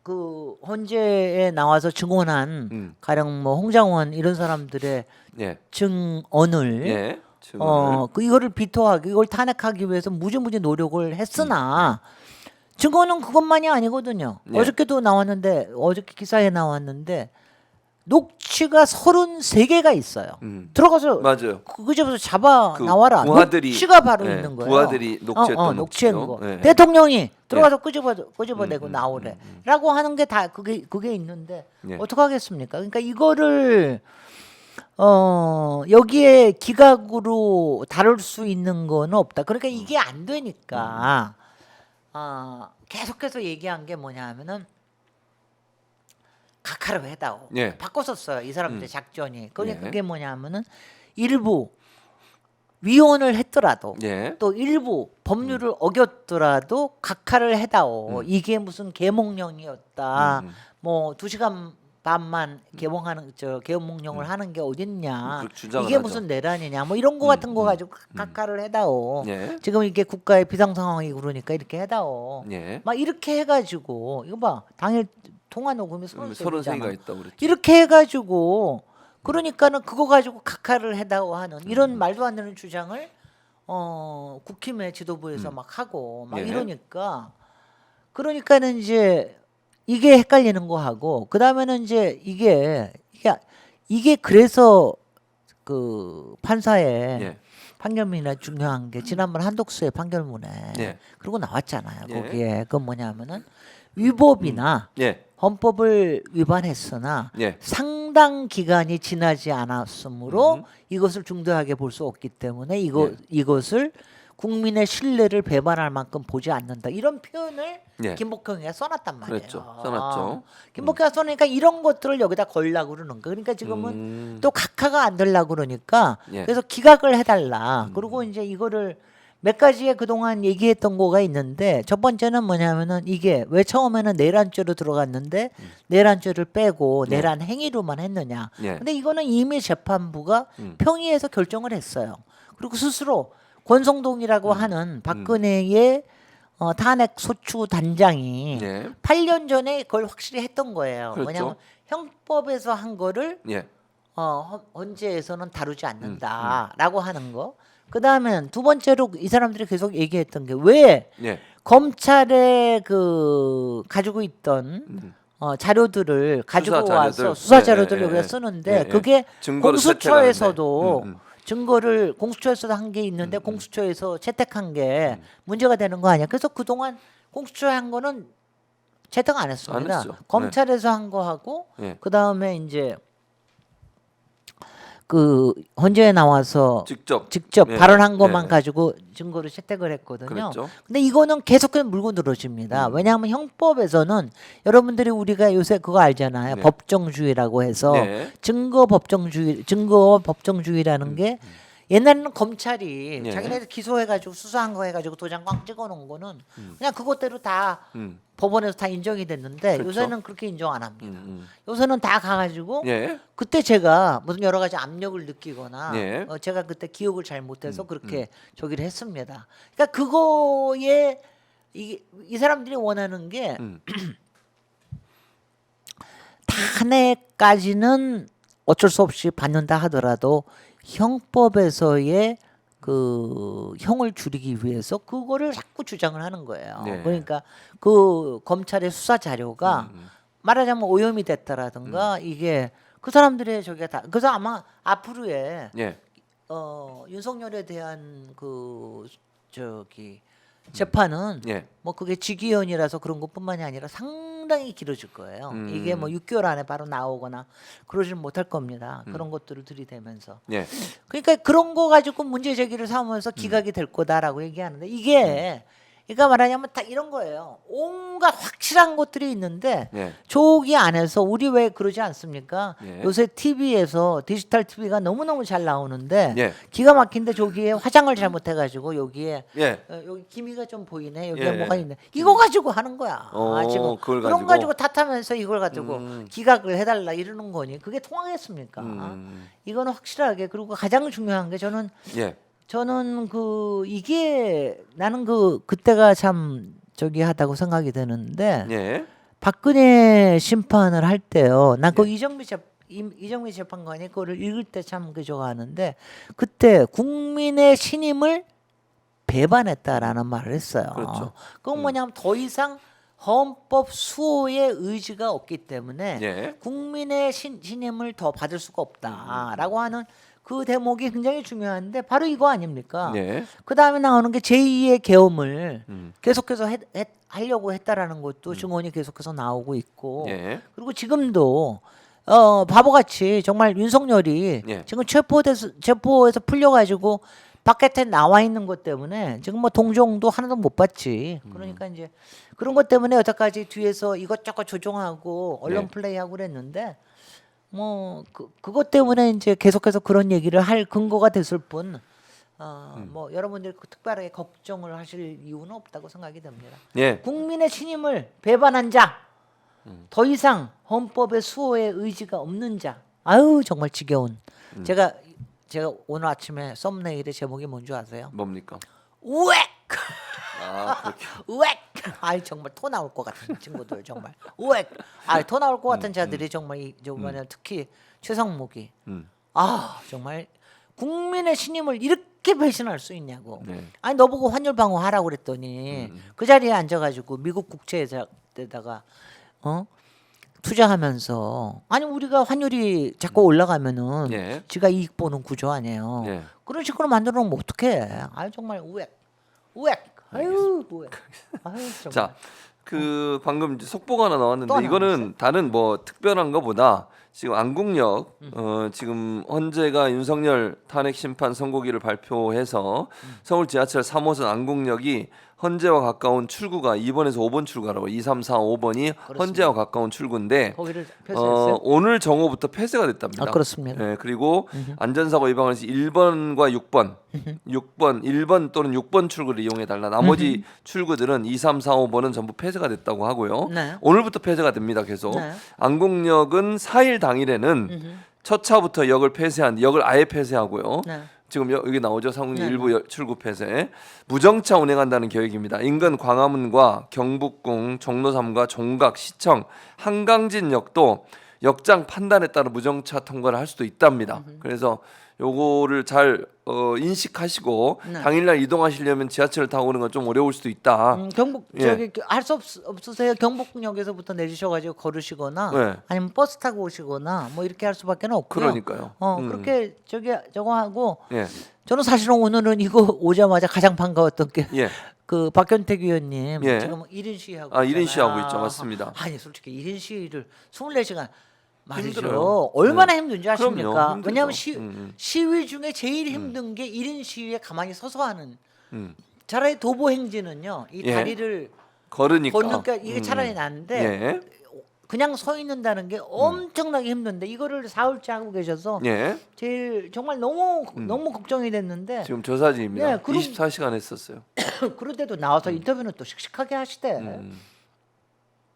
그 헌재에 나와서 증언한 가령 뭐 홍장원 이런 사람들의 예. 증언을 예. 증언을. 이거를 비토하기, 이걸 탄핵하기 위해서 무지무지 노력을 했으나 증거는 그것만이 아니거든요. 예. 어저께도 나왔는데, 어저께 기사에 나왔는데 녹취가 33개가 있어요. 들어가서 맞아요. 그 집에서 잡아 그 나와라. 부하들이, 녹취가 바로 예, 있는 거예요. 부하들이 녹취했던 녹취한 녹취요. 거. 예. 대통령이 들어가서 끄집어내고 나오래. 음. 라고 하는 게 다 그게 있는데 예. 어떻게 하겠습니까? 그러니까 이거를 여기에 기각으로 다룰 수 있는 거는 없다. 그러니까 이게 안 되니까 계속해서 얘기한 게 뭐냐면은 각하를 해다오. 예. 바꿨었어요. 이 사람들 작전이. 그러니까 예. 그게 뭐냐면은 일부 위헌을 했더라도 예. 또 일부 법률을 어겼더라도 각하를 해다오. 이게 무슨 계몽령이었다. 뭐 2시간 반만 계몽령을 하는 게 어딨냐. 그렇게 주장을 이게 하죠. 무슨 내란이냐. 뭐 이런 거 같은 거 가지고 각하를 해다오. 예. 지금 이게 국가의 비상 상황이 그러니까 이렇게 해다오. 예. 막 이렇게 해가지고 이거 봐 당일 통화 녹음이 30세가 33개잖아. 있다고 그랬죠. 이렇게 해가지고 그러니까는 그거 가지고 각하를 해다오 하는 이런 말도 안 되는 주장을 국힘의 지도부에서 막 하고 막 예. 이러니까 그러니까는 이제 이게 헷갈리는 거 하고 그 다음에는 이제 이게 그래서 그 판사의 예. 판결문이나 중요한 게 지난번 한독수의 판결문에 예. 그러고 나왔잖아요. 예. 거기에 그건 뭐냐면은 위법이나 예. 헌법을 위반했으나 예. 상당 기간이 지나지 않았으므로 이것을 중대하게 볼 수 없기 때문에 이것을 국민의 신뢰를 배반할 만큼 보지 않는다. 이런 표현을 예. 김복형이가 써놨단 말이에요. 그랬죠. 써놨죠. 김복형이가 써놓으니까 이런 것들을 여기다 걸려고 그러는 거예요. 그러니까 지금은 또 각하가 안 되려고 그러니까 예. 그래서 기각을 해달라. 그리고 이제 이거를 몇 가지의 그동안 얘기했던 거가 있는데 첫 번째는 뭐냐면은 이게 왜 처음에는 내란죄로 들어갔는데 내란죄를 빼고 예. 내란 행위로만 했느냐. 예. 근데 이거는 이미 재판부가 평의해서 결정을 했어요. 그리고 스스로 권성동이라고 하는 박근혜의 탄핵 소추 단장이 예. 8년 전에 그걸 확실히 했던 거예요. 그렇죠. 뭐냐면 형법에서 한 거를 예. 헌재에서는 다루지 않는다라고 하는 거. 그 다음엔 두 번째로 이 사람들이 계속 얘기했던 게 왜 예. 검찰에 그 가지고 있던 자료들을 가지고 수사 와서 자료들. 수사 예, 자료들을 예, 여기다 예. 쓰는데 예, 예. 그게 증거로 공수처에서도 채택하는데. 증거를 공수처에서도 한 게 있는데 공수처에서 채택한 게 문제가 되는 거 아니야? 그래서 그동안 공수처에 한 거는 채택 안 했습니다. 안 했죠. 검찰에서 한 거 하고 예. 그 다음에 이제 그 헌재에 나와서 직접 예. 발언한 것만 예. 가지고 증거를 채택을 했거든요. 그랬죠. 근데 이거는 계속해서 물고 늘어집니다. 왜냐하면 형법에서는 여러분들이 우리가 요새 그거 알잖아요. 네. 법정주의라고 해서 네. 증거 법정주의라는 게 옛날에는 검찰이 네. 자기네들 기소해가지고 수사한 거 해가지고 도장 꽝 찍어놓은 거는 그냥 그것대로 다 음. 법원에서 다 인정이 됐는데 그렇죠. 요새는 그렇게 인정 안 합니다. 요새는 다 가가지고 예. 그때 제가 무슨 여러 가지 압력을 느끼거나 예. 제가 그때 기억을 잘 못해서 그렇게 저기를 했습니다. 그러니까 그거에 이 사람들이 원하는 게 탄핵까지는 어쩔 수 없이 받는다 하더라도 형법에서의 그 형을 줄이기 위해서 그거를 자꾸 주장을 하는 거예요. 네. 그러니까 그 검찰의 수사 자료가 말하자면 오염이 됐다라든가 이게 그 사람들의 저기가 다 그래서 아마 앞으로의 예. 윤석열에 대한 그 저기 재판은 예. 뭐 그게 직위원이라서 그런 것뿐만이 아니라 상당히 길어질 거예요. 이게 뭐 6개월 안에 바로 나오거나 그러지는 못할 겁니다. 그런 것들을 들이대면서. 예. 그러니까 그런 거 가지고 문제 제기를 삼으면서 기각이 될 거다라고 얘기하는데 이게 그러니까 말하자면 다 이런 거예요. 온갖 확실한 것들이 있는데 예. 저기 안에서 우리 왜 그러지 않습니까? 예. 요새 TV에서 디지털 TV가 너무너무 잘 나오는데 예. 기가 막힌데 저기에 화장을 잘못해가지고 여기에 예. 여기 기미가 좀 보이네. 여기에 예. 뭐가 있네. 이거 가지고 하는 거야. 지금 그걸 그런 가지고? 가지고 탓하면서 이걸 가지고 기각을 해달라 이러는 거니 그게 통하겠습니까? 이거는 확실하게 그리고 가장 중요한 게 예. 저는 그 이게 나는 그때가 참 저기 하다고 생각이 드는데 예. 박근혜 심판을 할 때요. 난 그 이정미 재판관이 그거를 읽을 때 참 좋아하는데 그때 국민의 신임을 배반했다라는 말을 했어요. 그렇죠. 그건 뭐냐면 더 이상 헌법 수호의 의지가 없기 때문에 예. 국민의 신임을 더 받을 수가 없다라고 하는 그 대목이 굉장히 중요한데 바로 이거 아닙니까? 예. 그 다음에 나오는 게 제2의 계엄을 계속해서 하려고 했다라는 것도 증언이 계속해서 나오고 있고 예. 그리고 지금도 바보같이 정말 윤석열이 예. 지금 체포에서 풀려가지고 바깥에 나와 있는 것 때문에 지금 뭐 동정도 하나도 못 받지. 그러니까 이제 그런 것 때문에 여태까지 뒤에서 이것저것 조종하고 언론 네. 플레이하고 그랬는데 뭐 그것 때문에 이제 계속해서 그런 얘기를 할 근거가 됐을 뿐. 뭐 여러분들이 특별하게 걱정을 하실 이유는 없다고 생각이 됩니다. 예. 국민의 신임을 배반한 자, 더 이상 헌법의 수호의 의지가 없는 자. 아유 정말 지겨운. 제가 오늘 아침에 썸네일의 제목이 뭔지 아세요? 뭡니까? 우엑! 아, 그렇게. 우엑! 아이 정말 토 나올 것 같은 친구들 정말 우엑! 토 나올 것 같은 자들이 정말 특히 최상목이 아 정말 국민의 신임을 이렇게 배신할 수 있냐고. 네. 아니 너 보고 환율 방어하라고 그랬더니 그 자리에 앉아가지고 미국 국채에다가 투자하면서 아니 우리가 환율이 자꾸 올라가면은 예. 지가 이익 보는 구조 아니에요. 예. 그런 식으로 만들어 놓으면 어떡해. 아유 정말 우엑. 아유 우엑. 아유 정말. 자, 그 방금 이제 속보가 하나 또 나왔는데 하나 이거는 다른 뭐 특별한 거보다 지금 안국역 지금 헌재가 윤석열 탄핵 심판 선고기를 발표해서 서울 지하철 3호선 안국역이 헌재와 가까운 출구가 2번에서 5번 출구라고 2, 3, 4, 5번이 헌재와 가까운 출구인데 거기를 폐쇄했어요? 오늘 정오부터 폐쇄가 됐답니다. 아, 그렇습니다. 네, 그리고 안전사고 예방을 위해서 1번과 6번, 1번 또는 6번 출구를 이용해 달라. 나머지 출구들은 2, 3, 4, 5번은 전부 폐쇄가 됐다고 하고요. 네. 오늘부터 폐쇄가 됩니다. 계속. 네. 안국역은 4일 당일에는 첫 차부터 역을 아예 폐쇄하고요. 네. 지금 여기 나오죠. 상훈이 네. 일부 출구 폐쇄. 무정차 운행한다는 계획입니다. 인근 광화문과 경북궁, 종로삼가, 종각, 시청, 한강진역도 역장 판단에 따라 무정차 통과를 할 수도 있답니다. 그래서 요거를 잘 인식하시고 네. 당일날 이동하시려면 지하철을 타고 오는 건 좀 어려울 수도 있다. 경북 예. 저기 할 수 없으세요? 경북역에서부터 내리셔가지고 걸으시거나 네. 아니면 버스 타고 오시거나 뭐 이렇게 할 수밖에 없고요. 그러니까요. 그렇게 저거 하고 예. 저는 사실은 오늘은 이거 오자마자 가장 반가웠던 게 예. 그 박경택 의원님 예. 지금 1인 시위하고 아, 1인 있잖아요. 시위하고 있죠. 맞습니다. 아니 솔직히 1인 시위를 24시간 말이죠. 힘들어요. 얼마나 네. 힘든지 그럼요. 아십니까? 힘들죠. 왜냐하면 시위 중에 제일 힘든 게 1인 시위에 가만히 서서 하는. 차라리 도보 행진은요. 이 예. 다리를 걸으니까. 걷니까 이게 차라리 나는데 예. 그냥 서 있는다는 게 엄청나게 힘든데 이거를 사흘째 하고 계셔서 예. 제일 정말 너무 걱정이 됐는데 지금 조사지입니다. 네, 그럼- 24시간 했었어요. 그런데도 나와서 인터뷰는 또 씩씩하게 하시대.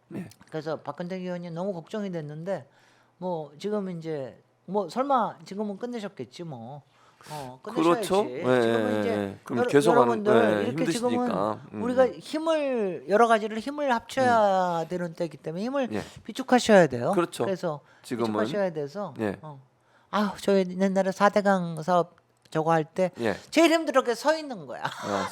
네. 그래서 박근혜 의원이 너무 걱정이 됐는데 뭐 지금 이제 뭐 설마 지금은 끝내셨겠지 뭐. 끝내셔야지. 그렇죠. 지금은 예, 이제 예. 그럼 계속 여러분들 하는- 예, 이렇게 지금은 힘드시니까. 우리가 힘을 여러 가지를 힘을 합쳐야 되는 때이기 때문에 힘을 예. 비축하셔야 돼요. 그렇죠. 그래서 지금은. 비축하셔야 돼서. 예. 아우 저희 옛날에 4대강 사업 저거 할 때 예. 제일 힘들어 게 서 있는 거야.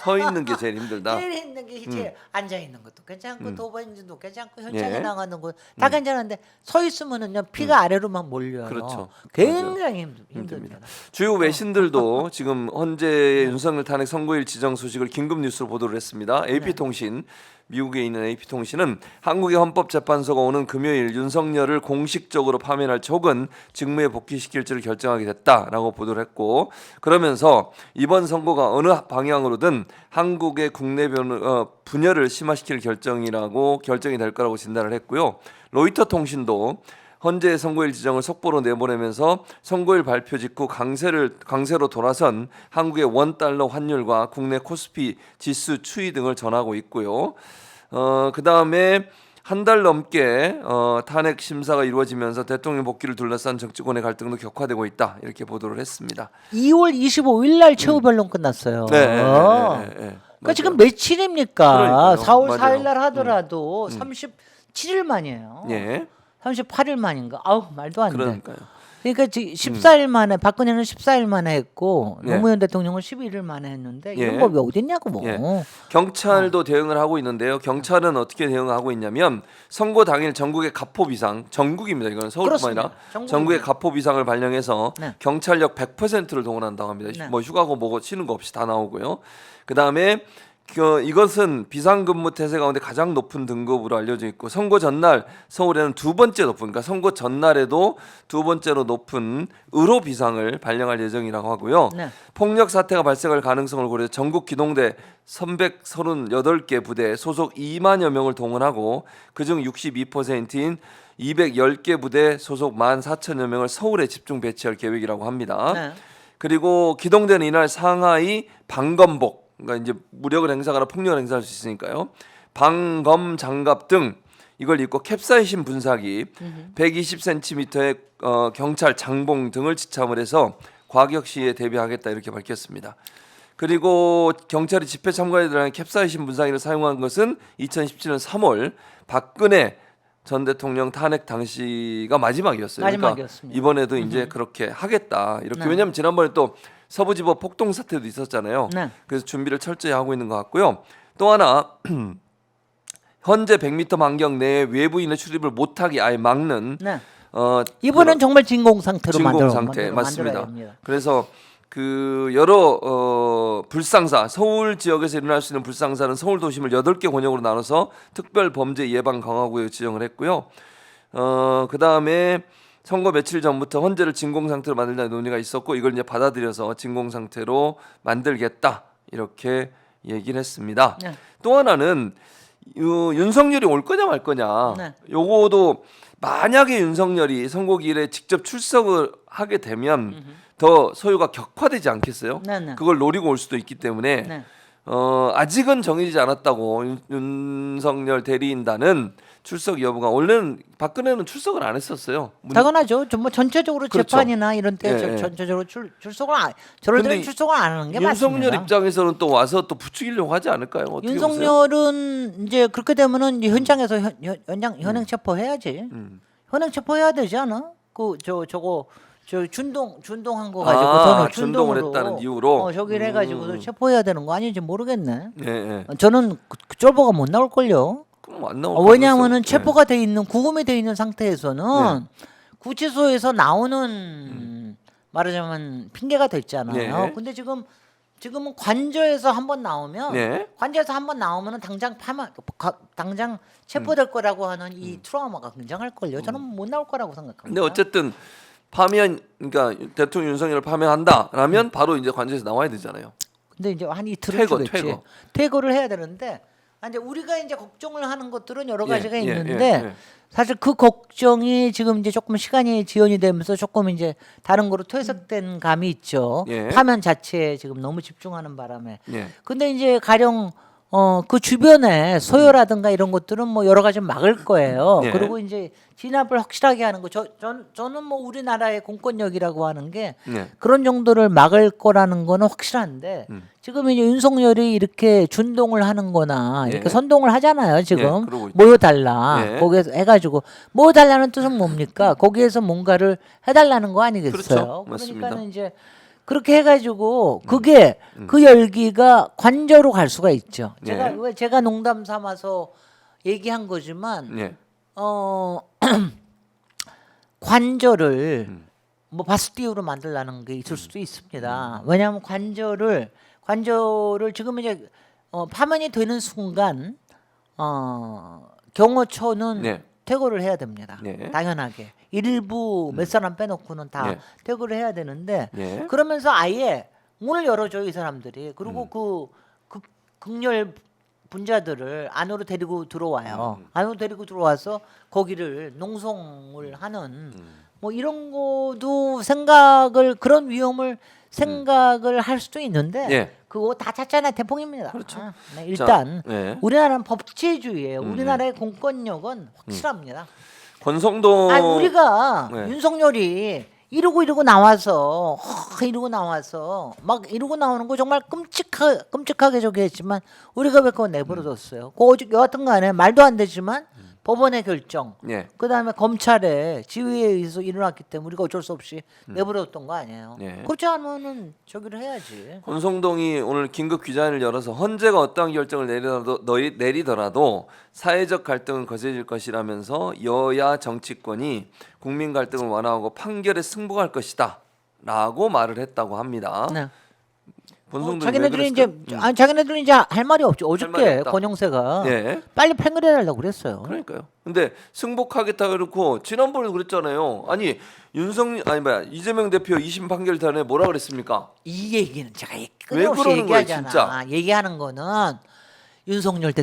서 있는 게 제일 힘들다. 제일 힘든 게 제일 앉아 있는 것도 괜찮고 도보 행진도 괜찮고 현장에 예. 나가는 거 다 괜찮은데 서 있으면은요 피가 아래로만 몰려요. 그렇죠. 굉장히 힘듭니다. 힘듭니다. 주요 외신들도 지금 헌재의 윤석열 탄핵 선고일 지정 소식을 긴급 뉴스로 보도를 했습니다. AP통신 미국에 있는 AP통신은 한국의 헌법재판소가 오는 금요일 윤석열을 공식적으로 파면할지 혹은 직무에 복귀시킬지를 결정하게 됐다라고 보도를 했고 그러면서 이번 선고가 어느 방향으로든 한국의 국내 분열을 심화시킬 결정이 될 거라고 진단을 했고요. 로이터 통신도 헌재 선고일 지정을 속보로 내보내면서 선고일 발표 직후 강세로 돌아선 한국의 원달러 환율과 국내 코스피 지수 추이 등을 전하고 있고요. 그 다음에 한 달 넘게 탄핵 심사가 이루어지면서 대통령 복귀를 둘러싼 정치권의 갈등도 격화되고 있다 이렇게 보도를 했습니다. 2월 25일 날 최후 변론 끝났어요. 그러니까 지금 며칠입니까? 그러니까요. 4월 맞아요. 4일 날 하더라도 37일 만이에요. 예, 38일 만인가? 아우 말도 안 돼. 그러니까요. 그러니까 14일 만에 박근혜는 14일 만에 했고 예. 노무현 대통령은 11일 만에 했는데 예. 이런 법이 어디 있냐고 뭐. 예. 경찰도 대응을 하고 있는데요. 경찰은 어떻게 대응하고 있냐면 선거 당일 전국의 가포 비상, 전국입니다. 이거는 서울뿐만 아니라 그렇습니다. 전국의 가포 비상을 발령해서 네. 경찰력 100%를 동원한다고 합니다. 네. 뭐 휴가고 뭐고 쉬는 거 없이 다 나오고요. 그다음에 이것은 비상근무 태세 가운데 가장 높은 등급으로 알려져 있고 선거 전날 서울에는 두 번째 높은 그러니까 선거 전날에도 두 번째로 높은 의료 비상을 발령할 예정이라고 하고요. 네. 폭력 사태가 발생할 가능성을 고려해 전국 기동대 338개 부대 소속 2만여 명을 동원하고 그중 62%인 210개 부대 소속 14,000여 명을 서울에 집중 배치할 계획이라고 합니다. 네. 그리고 기동대는 이날 상하이 방검복 그러니까 이제 무력을 행사하거나 폭력을 행사할 수 있으니까요. 방검 장갑 등 이걸 입고 캡사이신 분사기 120cm의 경찰 장봉 등을 지참을 해서 과격 시에 대비하겠다 이렇게 밝혔습니다. 그리고 경찰이 집회 참가자들에게 캡사이신 분사기를 사용한 것은 2017년 3월 박근혜 전 대통령 탄핵 당시가 마지막이었어요. 마지막이었습니다. 그러니까 이번에도 이제 그렇게 하겠다 이렇게 네. 왜냐하면 지난번에 또 서부지법 폭동 사태도 있었잖아요. 네. 그래서 준비를 철저히 하고 있는 것 같고요. 또 하나 현재 100m 반경 내에 외부인의 출입을 못하게 아예 막는 네. 이번엔 정말 진공 상태로 진공 상태 맞습니다. 그래서 그 여러 불상사 서울 지역에서 일어날 수 있는 불상사는 서울 도심을 8개 권역으로 나눠서 특별 범죄 예방 강화구역 지정을 했고요. 그다음에 선거 며칠 전부터 헌재를 진공 상태로 만들자는 논의가 있었고 이걸 이제 받아들여서 진공 상태로 만들겠다 이렇게 얘기를 했습니다. 네. 또 하나는 윤석열이 올 거냐 말 거냐. 네. 요거도 만약에 윤석열이 선거기일에 직접 출석을 하게 되면 더 소요가 격화되지 않겠어요? 네, 네. 그걸 노리고 올 수도 있기 때문에 네. 아직은 정해지지 않았다고 윤석열 대리인단은 출석 여부가 원래는 박근혜는 출석을 안 했었어요. 당연하죠. 뭐 전체적으로 그렇죠. 재판이나 이런 때 예, 예. 전체적으로 출석을 저럴 때는 근데 출석을 안 하는 게 윤석열 맞습니다. 입장에서는 또 와서 또 부추기려고 하지 않을까요? 어떻게 보세요? 윤석열은 이제 그렇게 되면은 이제 현장에서 현행 체포해야지. 현행 체포해야 되지 않아? 저 준동한 거 가지고 저는 준동을 준동으로 했다는 이유로 저기를 해가지고 체포해야 되는 거 아닌지 모르겠네. 예, 예. 저는 그 쫄보가 못 나올 걸요. 그럼 안 나올 왜냐하면은 가능성- 체포가 돼 있는 구금이 돼 있는 상태에서는 구치소에서 나오는 말하자면 핑계가 됐잖아요. 네. 근데 지금은 관저에서 한번 나오면 네. 관저에서 한번 나오면은 당장 체포될 거라고 하는 이 트라우마가 굉장할 걸요. 저는 못 나올 거라고 생각합니다. 근데 어쨌든 파면 그러니까 대통령 윤석열을 파면한다라면 바로 이제 관저에서 나와야 되잖아요. 근데 이제 한 이틀을 주겠지. 퇴거. 퇴거를 해야 되는데 이제 우리가 이제 걱정을 하는 것들은 여러 가지가 예, 있는데 예. 사실 그 걱정이 지금 이제 조금 시간이 지연이 되면서 조금 이제 다른 거로 퇴색된 감이 있죠. 예. 파면 자체에 지금 너무 집중하는 바람에. 예. 근데 이제 가령 그 주변에 소요라든가 이런 것들은 뭐 여러 가지 막을 거예요. 예. 그리고 이제 진압을 확실하게 하는 거. 저는 뭐 우리나라의 공권력이라고 하는 게 예. 그런 정도를 막을 거라는 거는 확실한데 지금 이제 윤석열이 이렇게 준동을 하는거나 예. 이렇게 선동을 하잖아요. 예, 지금 그러고 있죠. 모여달라. 예. 거기에서 해가지고 모여달라는 뜻은 뭡니까? 거기에서 뭔가를 해달라는 거 아니겠어요? 그렇죠. 맞습니다. 그러니까는 이제 그렇게 해가지고 그게 그 열기가 관저로 갈 수가 있죠. 예. 제가 농담 삼아서 얘기한 거지만 예. 관저를 뭐 바스티유로 만들라는 게 있을 수도 있습니다. 왜냐하면 관저를 지금 이제 파면이 되는 순간 경호처는 네. 퇴거를 해야 됩니다. 네. 당연하게 일부 몇 사람 빼놓고는 다 네. 퇴거를 해야 되는데 네. 그러면서 아예 문을 열어줘요 이 사람들이. 그리고 그 극렬 분자들을 안으로 데리고 들어와요. 안으로 데리고 들어와서 거기를 농성을 하는 뭐 이런 것도 그런 위험을 생각을 할 수도 있는데 예. 그거 다 짰잖아요. 대폭입니다. 그렇죠. 네, 일단 예. 우리나라는 법치주의예요. 우리나라의 공권력은 확실합니다. 권성동 우리가 네. 윤석열이 이러고 나와서 막 이러고 나오는 거 정말 끔찍하게 저기 했지만 우리가 왜 그거 내버려뒀어요. 여하튼 간에 말도 안 되지만 법원의 결정, 예. 그다음에 검찰의 지휘에 의해서 일어났기 때문에 우리가 어쩔 수 없이 내버려뒀던 거 아니에요. 예. 그렇지 않으면은 저기를 해야지. 권성동이 오늘 긴급 기자회를 열어서 헌재가 어떠한 결정을 내리더라도 사회적 갈등은 거세질 것이라면서 여야 정치권이 국민 갈등을 완화하고 판결에 승복할 것이다라고 말을 했다고 합니다. 네. 권성동이 자기네들이 왜 이제 그랬을까요? 자기네들이 이제 할 말이 없죠. 말이 어저께 없다. 권영세가 예. 빨리 판결해달라고 그랬어요. 그러니까요. 근데 승복하겠다 그렇고 지난번에도 그랬잖아요. 아니 이재명 대표 2심 판결 전에 뭐라 그랬습니까? 이 얘기는 제가 왜 끊임없이 그러는 거예요, 얘기하잖아. 진짜? 얘기하는 거는 윤석열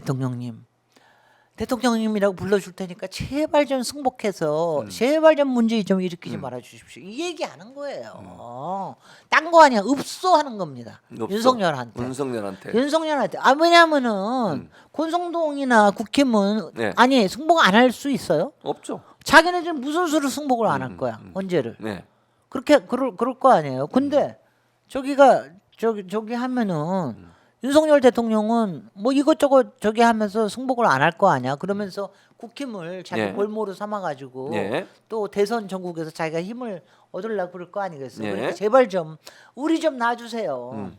대통령님이라고 불러줄 테니까 제발 좀 승복해서 제발 좀 문제 좀 일으키지 말아 주십시오. 이 얘기하는 거예요. 딴 거 아니야. 읍소하는 겁니다. 없어. 윤석열한테. 윤석열한테. 왜냐하면은 권성동이나 국힘은 네. 아니 승복 안 할 수 있어요? 없죠. 자기네들은 무슨 수로 승복을 안 할 거야? 언제를? 네. 그렇게 그럴 거 아니에요. 근데 저기 하면은 윤석열 대통령은 뭐 이것저것 저기 하면서 승복을 안 할 거 아니야. 그러면서 국힘을 자기 예. 볼모로 삼아 가지고 예. 또 대선 전국에서 자기가 힘을 얻으려고 그럴 거 아니겠어요. 예. 그러니까 제발 좀 우리 좀 놔주세요.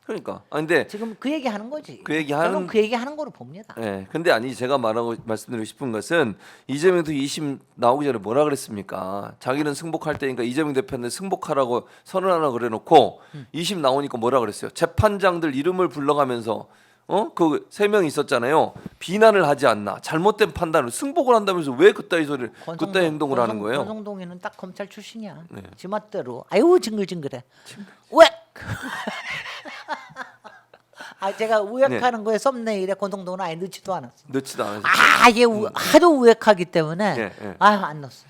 그러니까. 근데 지금 그 얘기 하는 거지. 그 얘기 저는 하는- 그 얘기 하는 거로 봅니다. 예. 근데 아니 제가 말씀드리고 싶은 것은 이재명도 2심 나오기 전에 뭐라 그랬습니까? 자기는 승복할 때니까 이재명 대표는 승복하라고 선언하라 그래놓고 2심 나오니까 뭐라 그랬어요? 재판장들 이름을 불러가면서 그 3명 있었잖아요. 비난을 하지 않나. 잘못된 판단을 승복을 한다면서 왜 그따위 소리를 그따위 행동을 하는 거예요? 권성동이는 딱 검찰 출신이야. 네. 지맛대로. 아유 징글징글해. 왜? 제가 우역하는 거에 썸네일에 권성동은 아예 넣지도 않았어. 넣지도 않았어요. 이게 하도 우역하기 때문에 예, 예. 안 넣었어.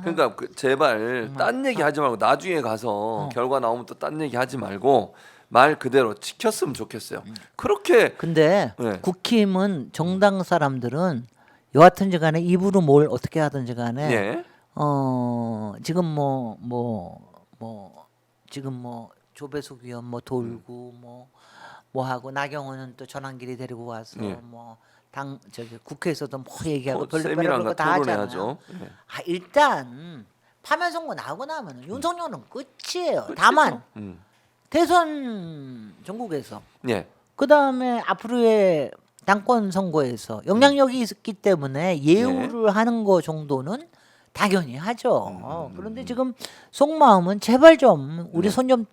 그러니까 제발 딴 얘기 하지 말고 나중에 가서 결과 나오면 또 딴 얘기 하지 말고 말 그대로 지켰으면 좋겠어요. 그렇게 근데 네. 국힘은 정당 사람들은 여하튼지 간에 입으로 뭘 어떻게 하든지 간에 예. 지금 지금 조배숙 의원 돌고 뭐 하고 나경원은 또 전환길이 데리고 와서 예. 국회에서도 뭐 얘기하고 세밀한 별거 다 하잖아요. 토론해야죠. 예. 일단 파면 선거 나오고 나면 윤석열은 끝이에요. 다만 대선 전국에서 예. 그 다음에 앞으로의 당권 선거에서 영향력이 있기 때문에 예우를 하는 거 정도는 당연히 하죠. 그런데 지금 속마음은 제발 좀 우리 손 좀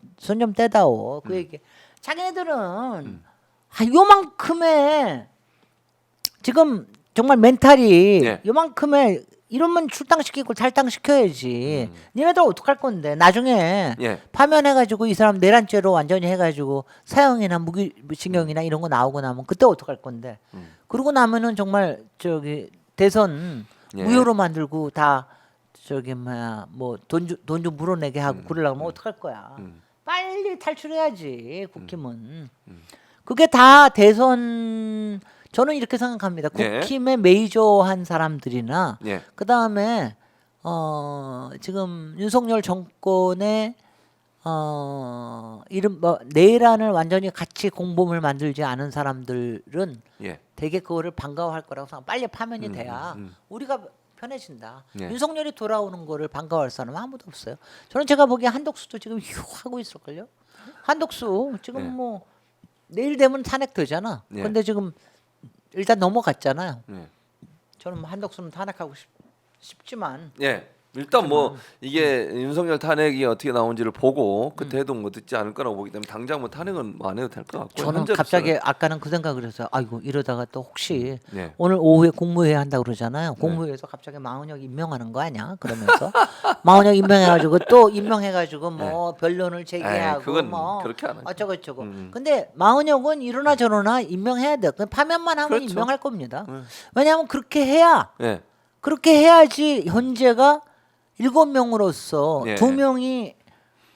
떼다오. 그 얘기. 자기네들은 요만큼의 지금 정말 멘탈이 예. 요만큼의 이러면 출당시키고 탈당시켜야지. 니네들 어떡할 건데 나중에 예. 파면해가지고 이 사람 내란죄로 완전히 해가지고 사형이나 무기징역이나 이런 거 나오고 나면 그때 어떡할 건데. 그러고 나면은 정말 대선 예. 무효로 만들고 다 돈 좀 물어내게 하고 그러려면 어떡할 거야. 빨리 탈출해야지 국힘은. 그게 다 대선. 저는 이렇게 생각합니다. 예. 국힘의 메이저한 사람들이나 예. 그 다음에 지금 윤석열 정권의 이름 내란을 완전히 같이 공범을 만들지 않은 사람들은 예. 되게 그거를 반가워할 거라고 생각. 빨리 파면이 돼야 우리가 편해진다. 예. 윤석열이 돌아오는 거를 반가워할 사람은 아무도 없어요. 저는 제가 보기에 한덕수도 지금 휴 하고 있을걸요. 한덕수 지금 예. 뭐 내일 되면 탄핵 되잖아. 예. 근데 지금 일단 넘어갔잖아요. 예. 저는 한덕수는 탄핵하고 싶지만 예. 일단 뭐 이게 윤석열 탄핵이 어떻게 나온지를 보고 그때 해도 뭐 듣지 않을 거라고 보기 때문에 당장 뭐 탄핵은 안 해도 될 것 같고 저는 현재로서는- 갑자기 아까는 그 생각을 했어요. 아이고 이러다가 또 혹시 네. 오늘 오후에 국무회의 한다고 그러잖아요. 국무회의에서 갑자기 마은혁 임명하는 거 아니야? 그러면서 마은혁 임명해가지고 또 임명해가지고 뭐 변론을 제기하고 그건 뭐 그렇게 안 하죠. 어쩌고저쩌고. 근데 마은혁은 이러나 저러나 임명해야 돼. 그 파면만 하면 그렇죠. 임명할 겁니다. 왜냐하면 그렇게 해야 예. 그렇게 해야지 현재가 7명으로서 예. 2명이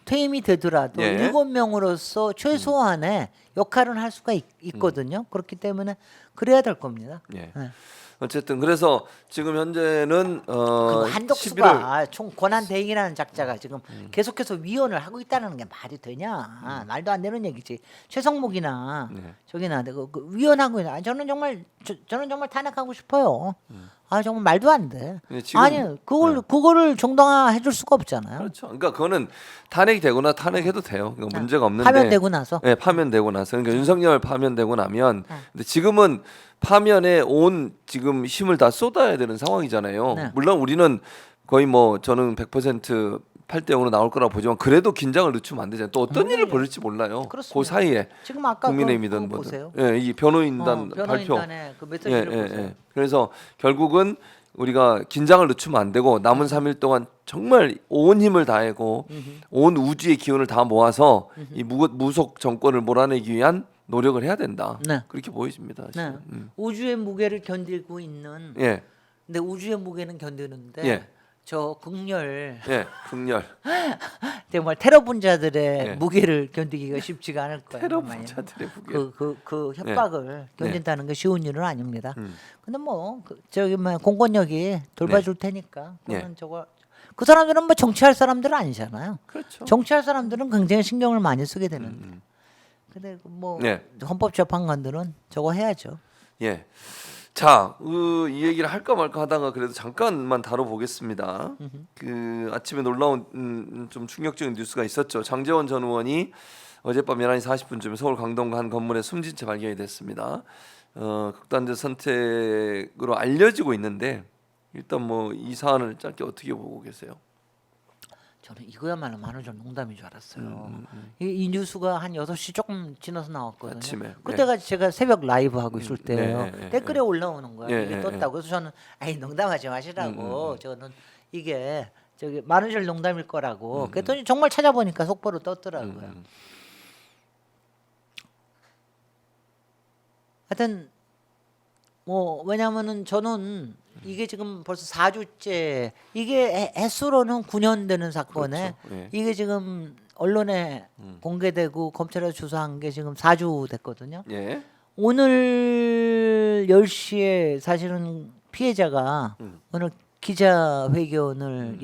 퇴임이 되더라도 예. 7명으로서 최소한의 역할은 할 수가 있거든요. 그렇기 때문에 그래야 될 겁니다. 예. 네. 어쨌든 그래서 지금 현재는 그리고 11월 한덕수가 총 권한 대행이라는 작자가 지금 계속해서 위원을 하고 있다는 게 말이 되냐? 말도 안 되는 얘기지. 최성목이나 네. 저기나 그 위원하고 있는. 저는 정말 탄핵하고 싶어요. 아 정말 말도 안 돼. 예, 지금- 아니 그거를 정당화해 줄 수가 없잖아요. 그렇죠. 그러니까 그거는 탄핵이 되거나 탄핵해도 돼요. 그건 문제가 없는데. 파면되고 나서. 네, 파면되고 나서. 그러니까 윤석열 파면되고 나면. 근데 지금은 파면에 온 지금 힘을 다 쏟아야 되는 상황이잖아요. 네. 물론 우리는 거의 뭐 저는 100% 8대 0으로 나올 거라고 보지만 그래도 긴장을 늦추면 안 되잖아요. 또 어떤 일을 벌일지 몰라요. 그렇습니다. 그 사이에 지금 아까 국민의힘이든 그거 뭐든. 보세요. 예, 이 변호인단 발표. 변호인단의 그 메시지를 보세요. 그래서 결국은 우리가 긴장을 늦추면 안 되고 남은 3일 동안 정말 온 힘을 다하고 온 우주의 기운을 다 모아서 이 무속 정권을 몰아내기 위한 노력을 해야 된다. 네. 그렇게 보여집니다. 네. 지금. 우주의 무게를 견디고 있는. 예, 근데 우주의 무게는 견디는데 예. 저 극렬 예, 극렬 정말 테러 분자들의 예. 무게를 견디기가 쉽지가 않을 거예요. 테러 정말요. 분자들의 무게. 그 협박을 견딘다는 게 쉬운 일은 아닙니다. 음. 근데 뭐 저기 뭐 공권력이 돌봐줄 테니까 그거는 네. 저거 그 사람들은 뭐 정치할 사람들은 아니잖아요. 그렇죠. 정치할 사람들은 굉장히 신경을 많이 쓰게 되는데. 근데 뭐 네. 헌법재판관들은 저거 해야죠. 예. 자, 이 얘기를 할까 말까 하다가 그래도 잠깐만 다뤄보겠습니다. 그 아침에 놀라운 좀 충격적인 뉴스가 있었죠. 장제원 전 의원이 어젯밤 11시 40분쯤에 서울 강동구 한 건물에 숨진 채 발견이 됐습니다. 극단적 선택으로 알려지고 있는데 일단 뭐 이 사안을 짧게 어떻게 보고 계세요? 저는 이거야말로 만우절 농담인 줄 알았어요. 이 뉴스가 한 6시 조금 지나서 나왔거든요. 아침에. 그때가 제가 새벽 라이브 하고 있을 때예요. 네, 네, 네, 댓글에 올라오는 거야. 네, 이게 네, 떴다고. 그래서 저는 아이 농담하지 마시라고. 저는 이게 저기 만우절 농담일 거라고. 그랬더니 정말 찾아보니까 속보로 떴더라고요. 하여튼 뭐 왜냐면은 저는 이게 지금 벌써 4주째 이게 횟수로는 9년 되는 사건에 그렇죠. 예. 이게 지금 언론에 공개되고 검찰에 조사한 게 지금 4주 됐거든요. 예. 오늘 10시에 사실은 피해자가 오늘 기자회견을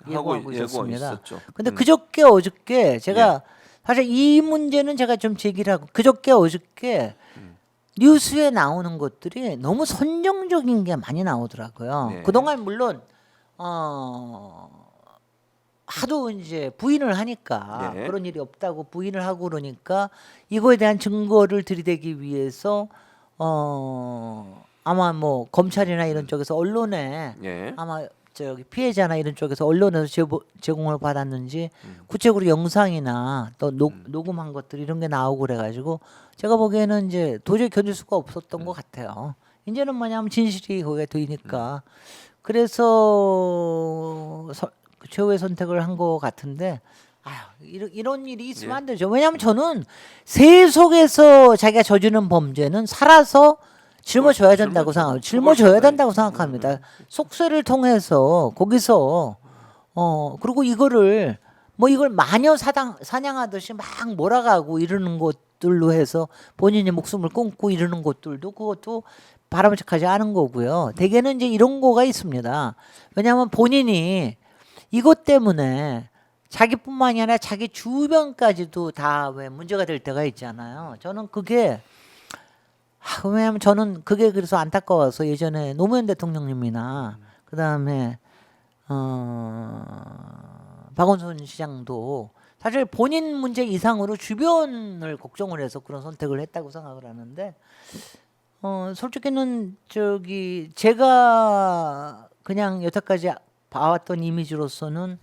예고하고 있었습니다. 있었죠. 근데 그저께 어저께 제가 사실 이 문제는 제가 좀 제기를 하고 그저께 어저께 뉴스에 나오는 것들이 너무 선정적인 게 많이 나오더라고요. 네. 그동안 물론 하도 이제 부인을 하니까 네. 그런 일이 없다고 부인을 하고 그러니까 이거에 대한 증거를 들이대기 위해서 아마 뭐 검찰이나 이런 쪽에서 언론에 예. 아마 저기 피해자나 이런 쪽에서 언론에서 제공을 받았는지 구체적으로 영상이나 또 녹음한 것들 이런 게 나오고 그래가지고 제가 보기에는 이제 도저히 견딜 수가 없었던 것 같아요. 이제는 뭐냐면 진실이 거기에 되니까 그래서 최후의 선택을 한 것 같은데 아휴 이런 일이 있으면 안 되죠. 왜냐하면 저는 세속에서 자기가 저지른 범죄는 살아서 жил어줘야 된다고 생각합니다. 짊어져야 된다고 생각합니다. 속세를 통해서 거기서 그리고 이거를 뭐 이걸 마녀 사냥하듯이 막 몰아가고 이러는 것들로 해서 본인의 목숨을 끊고 이러는 것들도 그것도 바람직하지 않은 거고요. 대개는 이제 이런 거가 있습니다. 왜냐하면 본인이 이것 때문에 자기뿐만이 아니라 자기 주변까지도 다 왜 문제가 될 때가 있잖아요. 저는 그게 왜냐하면 저는 그게 그래서 안타까워서 예전에 노무현 대통령님이나 그다음에 박원순 시장도 사실 본인 문제 이상으로 주변을 걱정을 해서 그런 선택을 했다고 생각을 하는데 솔직히는 저기 제가 그냥 여태까지 봐왔던 이미지로서는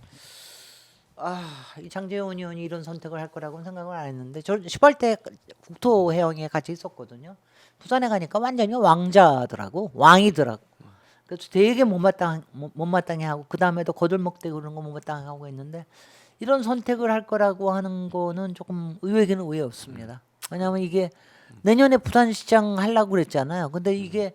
이 장제원 의원이 이런 선택을 할 거라고는 생각을 안 했는데 저 18대 국토해영에 같이 있었거든요. 부산에 가니까 완전히 왕자더라고, 왕이더라고. 그래서 되게 못마땅해 하고 그 다음에도 거들먹대고 그런 거 못마땅해 하고 했는데 이런 선택을 할 거라고 하는 거는 조금 의외에는 의외였습니다. 왜냐하면 이게 내년에 부산시장 하려고 그랬잖아요. 근데 이게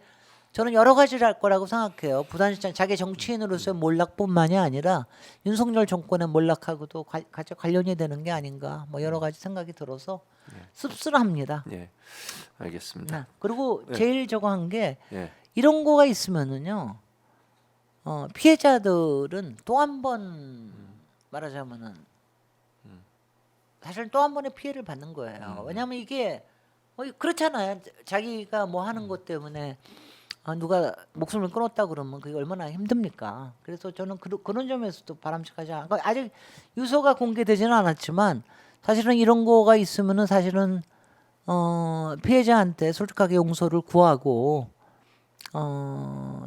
저는 여러 가지를 할 거라고 생각해요. 부산시장 자기 정치인으로서의 몰락뿐만이 아니라 윤석열 정권의 몰락하고도 같이 관련이 되는 게 아닌가 뭐 여러 가지 생각이 들어서 씁쓸합니다. 예. 알겠습니다. 네. 그리고 제일 저거 한 게 예. 이런 거가 있으면은요 피해자들은 또 한 번 말하자면은 사실 또 한 번의 피해를 받는 거예요. 왜냐하면 이게 그렇잖아요. 자기가 뭐 하는 것 때문에 누가 목숨을 끊었다 그러면 그게 얼마나 힘듭니까? 그래서 저는 그런 점에서도 바람직하지 않아. 아직 유서가 공개되지는 않았지만 사실은 이런 거가 있으면은 사실은 피해자한테 솔직하게 용서를 구하고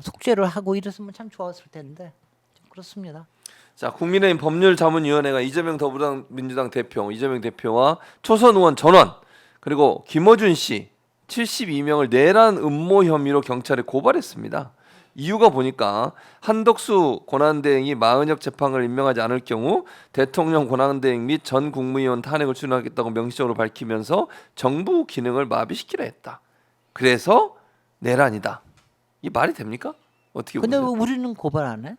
속죄를 하고 이랬으면 참 좋았을 텐데 좀 그렇습니다. 자, 국민의힘 법률자문위원회가 이재명 더불어민주당 대표, 이재명 대표와 초선 의원 전원 그리고 김어준 씨 72명을 내란 음모 혐의로 경찰에 고발했습니다. 이유가 보니까 한덕수 권한대행이 마은혁 재판을 임명하지 않을 경우 대통령 권한대행 및 전 국무위원 탄핵을 추진하겠다고 명시적으로 밝히면서 정부 기능을 마비시키려 했다. 그래서 내란이다. 이 말이 됩니까? 어떻게 근데 왜 보세요? 우리는 고발 안 해?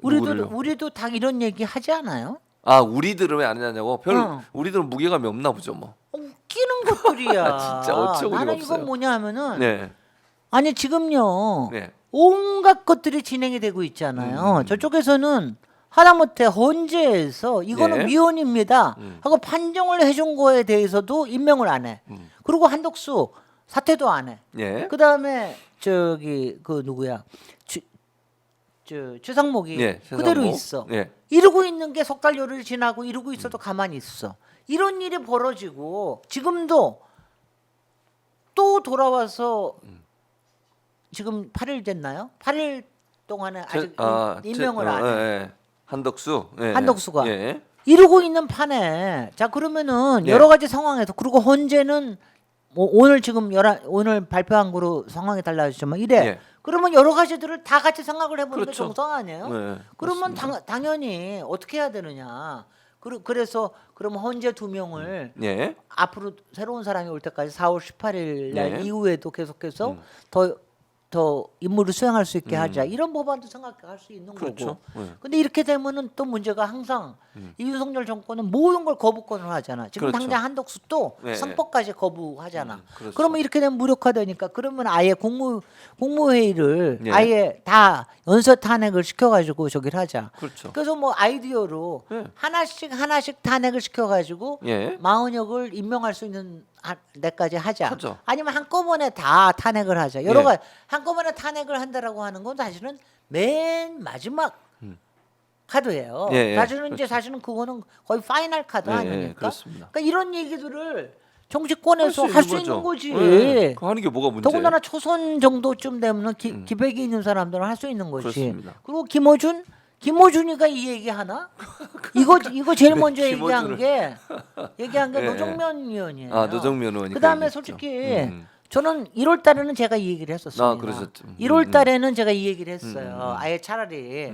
누구를요? 우리도 다 이런 얘기 하지 않아요? 아, 우리들은 왜 안 하냐고? 응. 우리들은 무게감이 없나 보죠, 뭐. 웃기는 것들이야. 진짜 어처구니가 나는 없어요. 이건 뭐냐면은 네. 아니 지금요 네. 온갖 것들이 진행이 되고 있잖아요. 저쪽에서는 하다못해 헌재에서 이거는 네. 미온입니다 하고 판정을 해준 거에 대해서도 임명을 안 해. 그리고 한덕수 사퇴도 안 해. 예. 그다음에 저기 그 누구야 최상목이 예, 그대로 최상목. 있어. 예. 이러고 있는 게 석 달 열흘 지나고 이러고 있어도 가만히 있어. 이런 일이 벌어지고 지금도 또 돌아와서 지금 8일 됐나요? 8일 동안에 아직 임명을 안 해. 예. 한덕수. 예. 한덕수가. 예. 이러고 있는 판에 자 그러면은 예. 여러 가지 상황에서 그리고 헌재는 뭐 오늘 지금 오늘 발표한 거로 상황이 달라졌지만 이래. 예. 그러면 여러 가지들을 다 같이 생각을 해보는 게 그렇죠. 정상 아니에요? 네, 그러면 당연히 어떻게 해야 되느냐. 그래서 그러면 헌재 2명을 예. 앞으로 새로운 사람이 올 때까지 4월 18일 날 네. 이후에도 계속해서 더 임무를 수행할 수 있게 하자. 이런 법안도 생각할 수 있는 그렇죠. 거고. 네. 근데 이렇게 되면은 또 문제가 항상 이 윤석열 정권은 모든 걸 거부권을 하잖아. 지금 그렇죠. 당장 한덕수 또 네. 성법까지 거부하잖아. 그렇죠. 그러면 이렇게 되면 무력화되니까 그러면 아예 국무회의를 네. 아예 다 연쇄 탄핵을 시켜가지고 저기를 하자. 그렇죠. 그래서 뭐 아이디어로 네. 하나씩 탄핵을 시켜가지고 예. 마은혁을 임명할 수 있는 데까지 하자. 하죠. 아니면 한꺼번에 다 탄핵을 하자. 여러 예. 가지 한꺼번에 탄핵을 한다라고 하는 건 사실은 맨 마지막 카드예요. 예, 예. 사실은 그거는 거의 파이널 카드 예, 예, 아닙니까? 그렇습니다. 그러니까 이런 얘기들을 정치권에서 할 수 있는 거지. 예. 그거 하는 게 뭐가 문제예요? 더군다나 초선 정도쯤 되면 기백이 있는 사람들은 할 수 있는 거지. 그렇습니다. 그리고 김어준이가 이 얘기 하나? 이거 제일 먼저 얘기한 게 예, 노정면 의원이에요. 아, 노정면 의원이 그다음에 그 얘기했죠. 솔직히 저는 1월 달에는 제가 이 얘기를 했었습니다. 아, 그러셨죠. 1월 달에는 제가 이 얘기를 했어요. 아예 차라리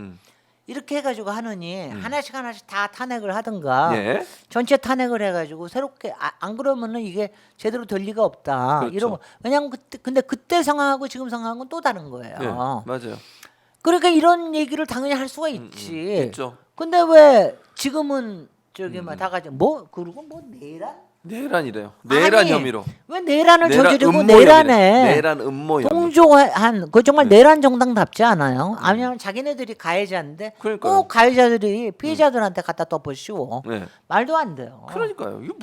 이렇게 해가지고 하느니 하나씩 다 탄핵을 하든가 예. 전체 탄핵을 해가지고 새롭게 안 그러면은 이게 제대로 될 리가 없다. 그렇죠. 이런 거 왜냐하면 근데 그때 상황하고 지금 상황은 또 다른 거예요. 예. 맞아요. 그러니까 이런 얘기를 당연히 할 수가 있지. 있죠. 근데 왜 지금은 저기 막 다 같이 그리고 내란이래요. 내란 아니, 혐의로. 왜 내란을 내란 저지르고 음모 내란에 혐의네. 내란 음모 혐의. 동조한 그 정말 내란 정당답지 않아요? 아니면 자기네들이 가해자인데 그러니까요. 꼭 가해자들이 피해자들한테 갖다 덮어씌워. 네. 말도 안 돼요. 그러니까요. 이게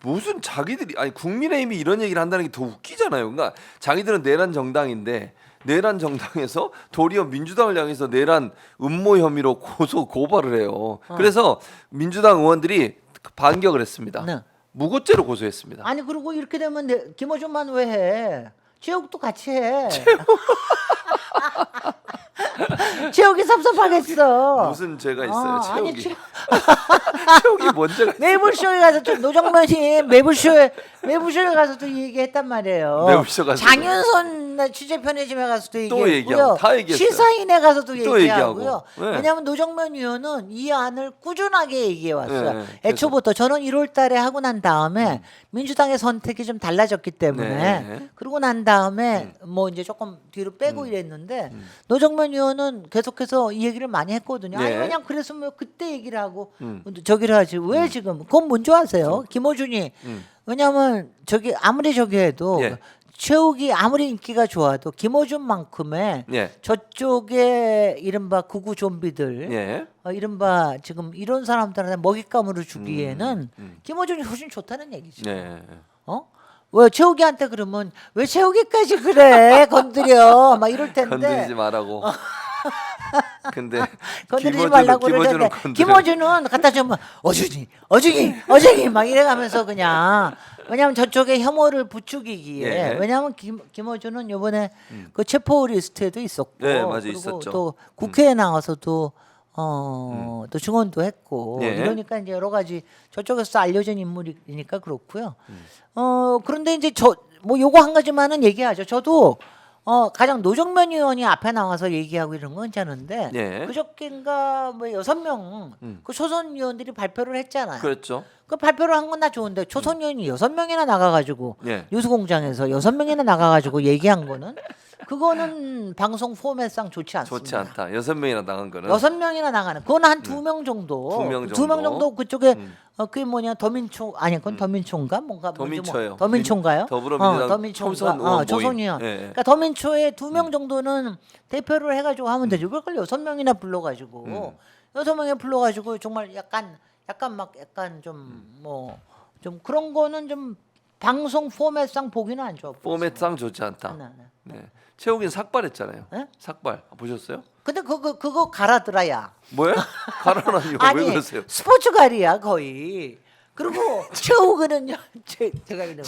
무슨 자기들이 아니 국민의힘이 이런 얘기를 한다는 게 더 웃기잖아요. 그러니까 자기들은 내란 정당인데 내란 정당에서 도리어 민주당을 향해서 내란 음모 혐의로 고발을 해요. 그래서 민주당 의원들이 반격을 했습니다. 네. 무고죄로 고소했습니다. 아니 그리고 이렇게 되면 김어준만 왜 해? 최욱도 같이 해. 최욱이 섭섭하겠어. 무슨 죄가 있어요, 아니, 최욱이? 최욱이 뭔 죄가 있어요? 매불쇼에 가서 좀 노정면이 매불쇼에 가서도 얘기했단 말이에요. 매불쇼 가서 장윤선 취재 편의점에 가서도 또 얘기했고요. 얘기하고, 다 얘기했어요. 시사인에 가서도 또 얘기하고요. 얘기하고. 네. 왜냐하면 노정면 의원은 이 안을 꾸준하게 얘기해 왔어요. 네, 애초부터 저는 1월달에 하고 난 다음에 민주당의 선택이 좀 달라졌기 때문에 네. 그러고 난 다음에 뭐 이제 조금 뒤로 빼고 이랬는데 노정면 의원은 계속해서 이 얘기를 많이 했거든요. 아니 네. 그냥 그랬으면 그때 얘기를 하고 저기를 하지 왜 지금 그건 뭔지 아세요? 김어준이 왜냐하면 저기 아무리 저기 해도 예. 최욱이 아무리 인기가 좋아도 김어준만큼의 예. 저쪽에 이른바 극우 좀비들 예. 이른바 지금 이런 사람들한테 먹잇감으로 주기에는 김어준이 훨씬 좋다는 얘기죠. 네. 왜 최욱이한테 그러면 왜 최욱이까지 그래 건드려 막 이럴 텐데 건드리지 말라고. 근데 건드리지 말라고 김어준은 그러는데 건드려. 김어준은 갖다 주면 어중이 막 이래가면서 그냥 왜냐하면 저쪽에 혐오를 부추기기에 예. 왜냐하면 김어준은 이번에 그 체포 리스트에도 있었고 네, 맞아, 그리고 있었죠. 또 국회에 나와서도 또 증언도 했고 예. 이러니까 이제 여러 가지 저쪽에서 알려진 인물이니까 그렇고요. 그런데 이제 뭐 요거 한 가지만은 얘기하죠. 저도 가장 노정면 의원이 앞에 나와서 얘기하고 이런 건 괜찮은데 예. 그저께인가 뭐 6명 그 초선 의원들이 발표를 했잖아요. 그렇죠. 그 발표를 한 건 다 좋은데 초선 의원이 6명이나 나가가지고 예. 뉴스공장에서 6명이나 나가가지고 얘기한 거는 그거는 방송 포맷상 좋지 않습니다. 좋지 않다. 6명이나 나간 거는. 6명이나 나가는 그거는 한 2명 정도. 두명 두 명 정도. 정도 그쪽에 그게 뭐냐 더민총 아니 그건 더민총가 뭔가 더민초예요. 더민총가요? 더불어민주당 더민총가 총선 의원 초선 모임. 의원. 예, 예. 그러니까 더민초에 2명 정도는 대표를 해가지고 하면 되죠. 왜 그걸 6명이나 불러가지고 6명에 불러가지고 정말 약간 좀 뭐 좀 그런 거는 좀 방송 포맷상 보기는 안 좋아. 포맷상 좋지 않다. 네. 최욱이는 삭발했잖아요. 예? 삭발 보셨어요? 근데 그거 가라더라야. 뭐야? 가라라니요? 왜 아니 그러세요? 스포츠갈이야 거의. 그리고 최욱은요. 제가 이런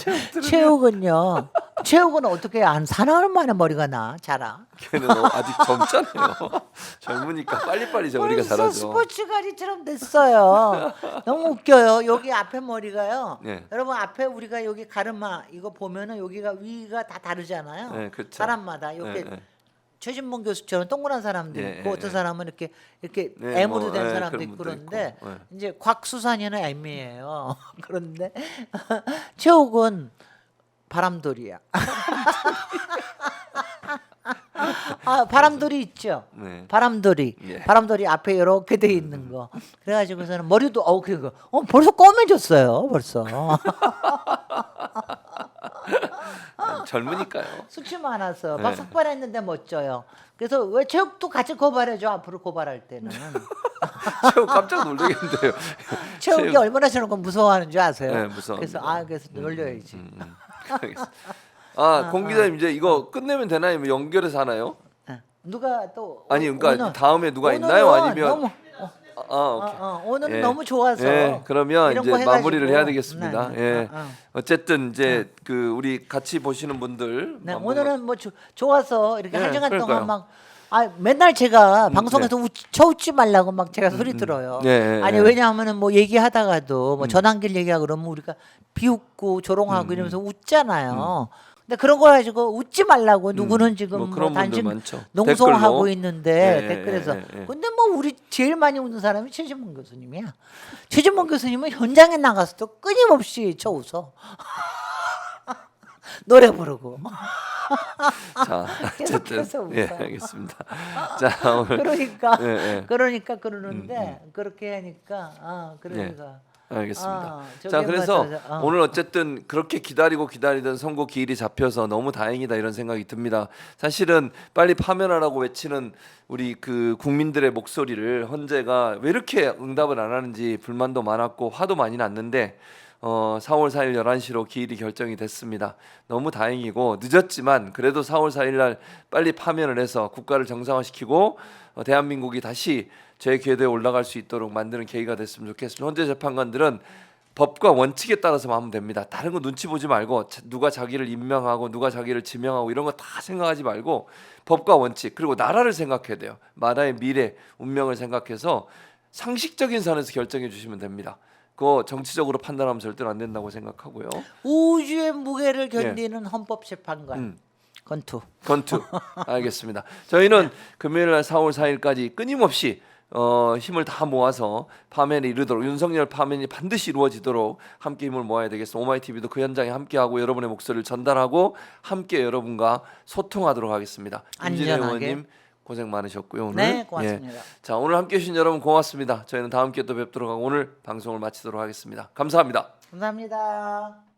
최욱은 어떻게 한 4년 만에 머리가 자라. 걔는 아직 젊잖아요. 젊으니까 빨리빨리 우리가 벌써 잘하죠. 스포츠갈이처럼 됐어요. 너무 웃겨요. 여기 앞에 머리가요. 네. 여러분 앞에 우리가 여기 가르마 이거 보면은 여기가 위가 다 다르잖아요. 네, 그렇죠. 사람마다 이렇게 네, 네. 최진봉 교수처럼 동그란 사람도 예, 있고 예, 어떤 예. 사람은 이렇게 네, M으로 뭐, 된 예, 사람도 그런 있고 분도 그런데 있고, 예. 이제 곽수산이는 M이에요. 그런데 최욱은 바람돌이야. 바람돌이 있죠. 네. 바람돌이. 예. 바람돌이 앞에 이렇게 돼 있는 거. 그래가지고서는 머리도 벌써 검해졌어요. 벌써. 젊으니까요. 수치 많아서 네. 막 삭발했는데 멋져요. 그래서 왜 체육도 같이 고발해줘 앞으로 고발할 때는. 최욱 깜짝 놀라겠는데요. 체육이 체육. 얼마나 저런 거 무서워하는 줄 아세요? 네, 무서워합니다. 그래서 놀려야지. 알겠습니다. 공 기자님 이제 이거 끝내면 되나요? 뭐 연결해서 하나요? 누가 또 아니 그러니까 오늘- 다음에 누가 오늘은 있나요? 아니면 너무, 오케이. 오늘은 예. 너무 좋아서 예, 그러면 이런 이제 거 해가지고. 마무리를 해야 되겠습니다. 네, 예. 어쨌든 이제 그 우리 같이 보시는 분들 네, 한번 오늘은 뭐 좋아서 이렇게 네, 한 시간 그러니까요. 동안 막 맨날 제가 방송에서 쳐웃지 말라고 막 제가 소리 들어요. 네, 아니 네. 왜냐하면은 뭐 얘기하다가도 뭐 전환길 얘기하고 그러면 우리가 비웃고 조롱하고 이러면서 웃잖아요. 근데 그런 거 가지고 웃지 말라고 누구는 지금 뭐 뭐 그런 분들 단신 많죠. 농성하고 댓글로. 있는데 예, 댓글에서 예, 예. 근데 뭐 우리 제일 많이 웃는 사람이 최진봉 교수님이야. 최진봉 교수님은 현장에 나가서도 끊임없이 쳐 웃어. 노래 부르고. 자, 계속해서 어쨌든 예, 웃어요. 알겠습니다. 자, 오늘 그러니까 예, 예. 그러니까 그러는데 그렇게 하니까 그러니까 알겠습니다. 저기 자, 그래서 맞아서, 오늘 어쨌든 그렇게 기다리던 선고 기일이 잡혀서 너무 다행이다 이런 생각이 듭니다. 사실은 빨리 파면하라고 외치는 우리 그 국민들의 목소리를 헌재가 왜 이렇게 응답을 안 하는지 불만도 많았고 화도 많이 났는데 4월 4일 11시로 기일이 결정이 됐습니다. 너무 다행이고 늦었지만 그래도 4월 4일 날 빨리 파면을 해서 국가를 정상화시키고 대한민국이 다시 제 궤도에 올라갈 수 있도록 만드는 계기가 됐으면 좋겠습니다. 헌재 재판관들은 법과 원칙에 따라서만 하면 됩니다. 다른 거 눈치 보지 말고 누가 자기를 임명하고 누가 자기를 지명하고 이런 거 다 생각하지 말고 법과 원칙 그리고 나라를 생각해야 돼요. 나라의 미래, 운명을 생각해서 상식적인 선에서 결정해 주시면 됩니다. 그거 정치적으로 판단하면 절대로 안 된다고 생각하고요. 우주의 무게를 견디는 헌법재판관 건투. 알겠습니다. 저희는 금요일 날 4월 4일까지 끊임없이 힘을 다 모아서 파면에 이르도록 윤석열 파면이 반드시 이루어지도록 함께 힘을 모아야 되겠습니다. 오마이TV도 그 현장에 함께하고 여러분의 목소리를 전달하고 함께 여러분과 소통하도록 하겠습니다. 김진애 안전하게. 의원님 고생 많으셨고요. 오늘 네, 고맙습니다. 자, 오늘 함께해 주신 여러분 고맙습니다. 저희는 다음 기회에 또 뵙도록 하고 오늘 방송을 마치도록 하겠습니다. 감사합니다. 감사합니다.